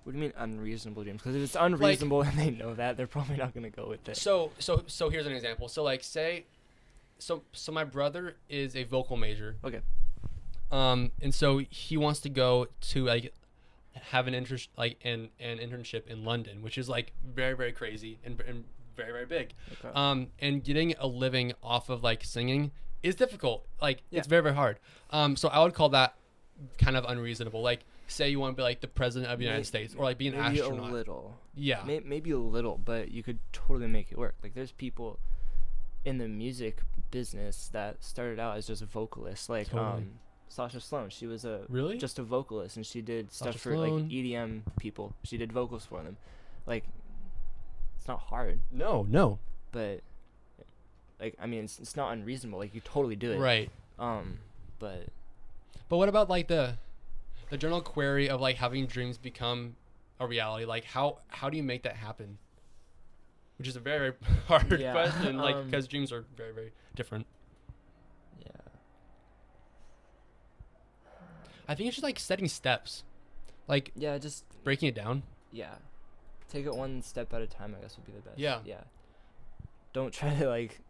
Speaker 3: What do you mean unreasonable dreams? Because if it's unreasonable and they know that, they're probably not gonna go with it.
Speaker 2: So here's an example. So like so my brother is a vocal major.
Speaker 3: Okay.
Speaker 2: And so he wants to go to like have an interest like in an internship in London, which is like very, very crazy and very, very big.
Speaker 3: Okay.
Speaker 2: And getting a living off of like singing is difficult. Like
Speaker 3: Yeah.
Speaker 2: it's very, very hard. So I would call that kind of unreasonable. Like say you want to be like the president of the United States or like be an
Speaker 3: maybe
Speaker 2: astronaut.
Speaker 3: a little.
Speaker 2: Yeah.
Speaker 3: Maybe a little, but you could totally make it work. Like there's people in the music business that started out as just a vocalist. Like
Speaker 2: Totally.
Speaker 3: Sasha Sloan, she was
Speaker 2: Really?
Speaker 3: just a vocalist, and she did stuff
Speaker 2: Sasha
Speaker 3: for like
Speaker 2: Sloan.
Speaker 3: EDM people. She did vocals for them. Like it's not hard,
Speaker 2: No.
Speaker 3: but like I mean it's not unreasonable. Like you totally do it.
Speaker 2: Right.
Speaker 3: But
Speaker 2: But what about like the general query of like having dreams become a reality? Like how do you make that happen? Which is a very, very hard
Speaker 3: Yeah,
Speaker 2: question, like because dreams are very, very different.
Speaker 3: yeah.
Speaker 2: I think it's just like setting steps, like
Speaker 3: Yeah, just
Speaker 2: breaking it down.
Speaker 3: yeah. Take it one step at a time, I guess would be the best.
Speaker 2: Yeah.
Speaker 3: Yeah. Don't try to like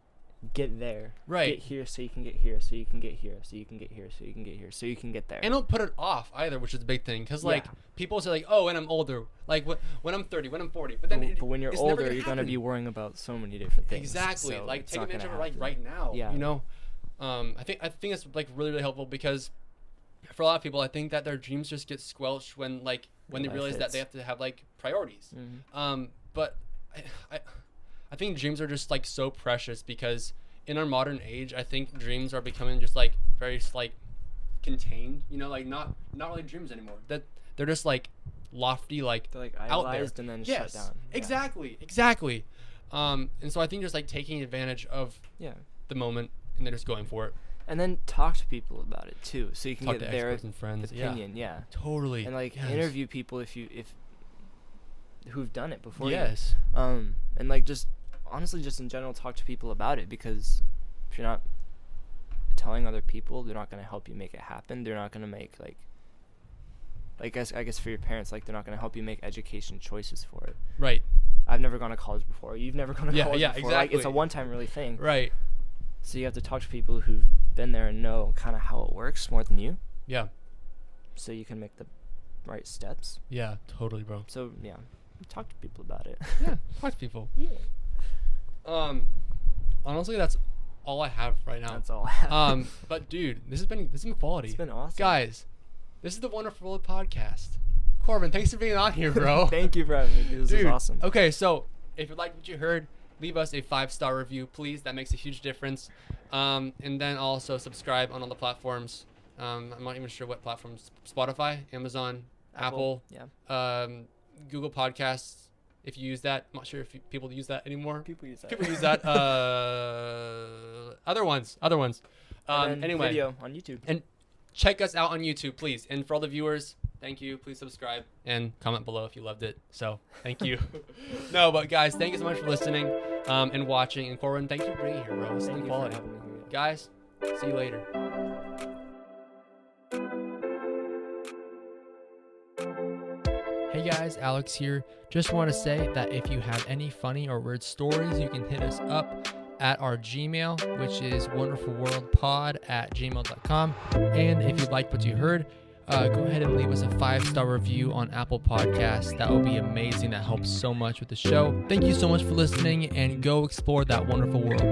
Speaker 3: get there.
Speaker 2: Right.
Speaker 3: Get here so you can get here, so you can get here, so you can get here, so you can get here, so you can get there.
Speaker 2: And don't put it off either, which is a big thing. Because like
Speaker 3: Yeah.
Speaker 2: people say like, oh, when I'm older, like when I'm 30, when I'm 40, but then
Speaker 3: but when you're
Speaker 2: it's never
Speaker 3: older,
Speaker 2: gonna
Speaker 3: you're gonna
Speaker 2: happen.
Speaker 3: be worrying about so many different things.
Speaker 2: Exactly.
Speaker 3: so
Speaker 2: Like
Speaker 3: it's
Speaker 2: take
Speaker 3: not
Speaker 2: advantage of
Speaker 3: gonna
Speaker 2: it like
Speaker 3: happen.
Speaker 2: right now.
Speaker 3: Yeah.
Speaker 2: You know. I think it's like really, really helpful because for a lot of people, I think that their dreams just get squelched when they
Speaker 3: Life
Speaker 2: realize that
Speaker 3: hits.
Speaker 2: they have to have like priorities.
Speaker 3: Mhm.
Speaker 2: But I think dreams are just like so precious because in our modern age, I think dreams are becoming just like very like contained. You know, like not really dreams anymore. That they're just like lofty, like
Speaker 3: They're like
Speaker 2: out there.
Speaker 3: idolized and then
Speaker 2: Yes,
Speaker 3: shut down. Yeah.
Speaker 2: exactly. And so I think just like taking advantage of
Speaker 3: Yeah.
Speaker 2: the moment and then just going for it.
Speaker 3: And then talk to people about it too, so you can
Speaker 2: Talk
Speaker 3: get
Speaker 2: to
Speaker 3: their
Speaker 2: experts and friends.
Speaker 3: opinion. Yeah.
Speaker 2: Totally.
Speaker 3: And like
Speaker 2: Yes.
Speaker 3: interview people if who've done it before.
Speaker 2: Yes.
Speaker 3: You. And like just honestly, just in general, talk to people about it, because if you're not telling other people, they're not gonna help you make it happen. They're not gonna make I guess for your parents, like they're not gonna help you make education choices for it.
Speaker 2: Right.
Speaker 3: I've never gone to college before. You've never gone to college
Speaker 2: Yeah,
Speaker 3: before. Like it's a
Speaker 2: exactly.
Speaker 3: one-time really thing.
Speaker 2: Right.
Speaker 3: So you have to talk to people who've been there and know kind of how it works more than you,
Speaker 2: Yeah.
Speaker 3: so you can make the right steps.
Speaker 2: Yeah. Totally, bro.
Speaker 3: So yeah, talk to people about it.
Speaker 2: Yeah. Talk to people.
Speaker 3: Yeah.
Speaker 2: Honestly, that's all I have right now.
Speaker 3: That's all I have.
Speaker 2: But dude, this has been quality.
Speaker 3: It's been awesome.
Speaker 2: Guys, this is the Wonderful World podcast. Corban, thanks for being on here, bro.
Speaker 3: Thank you for having me. This
Speaker 2: Dude,
Speaker 3: is awesome.
Speaker 2: Okay, so if you liked what you heard, leave us a 5-star review, please. That makes a huge difference. And then also subscribe on all the platforms. I'm not even sure what platforms. Spotify, Amazon, Apple,
Speaker 3: Yeah.
Speaker 2: Google Podcasts. If you use that, I'm not sure if people use that anymore.
Speaker 3: People use that.
Speaker 2: People use that. Other ones.
Speaker 3: And then
Speaker 2: Anyway,
Speaker 3: video on YouTube.
Speaker 2: and check us out on YouTube, please. And for all the viewers, thank you. Please subscribe and comment below if you loved it. So thank you. No, but guys, thank you so much for listening and watching. And Corban, thank you for being here, bro. This has
Speaker 3: Thank
Speaker 2: been
Speaker 3: you for
Speaker 2: quality.
Speaker 3: having me here.
Speaker 2: Guys, see you later. Hey guys, Alex here. Just want to say that if you have any funny or weird stories, you can hit us up at our Gmail, which is wonderfulworldpod@gmail.com. And if you liked what you heard, go ahead and leave us a 5-star review on Apple Podcasts. That would be amazing. That helps so much with the show. Thank you so much for listening, and go explore that wonderful world.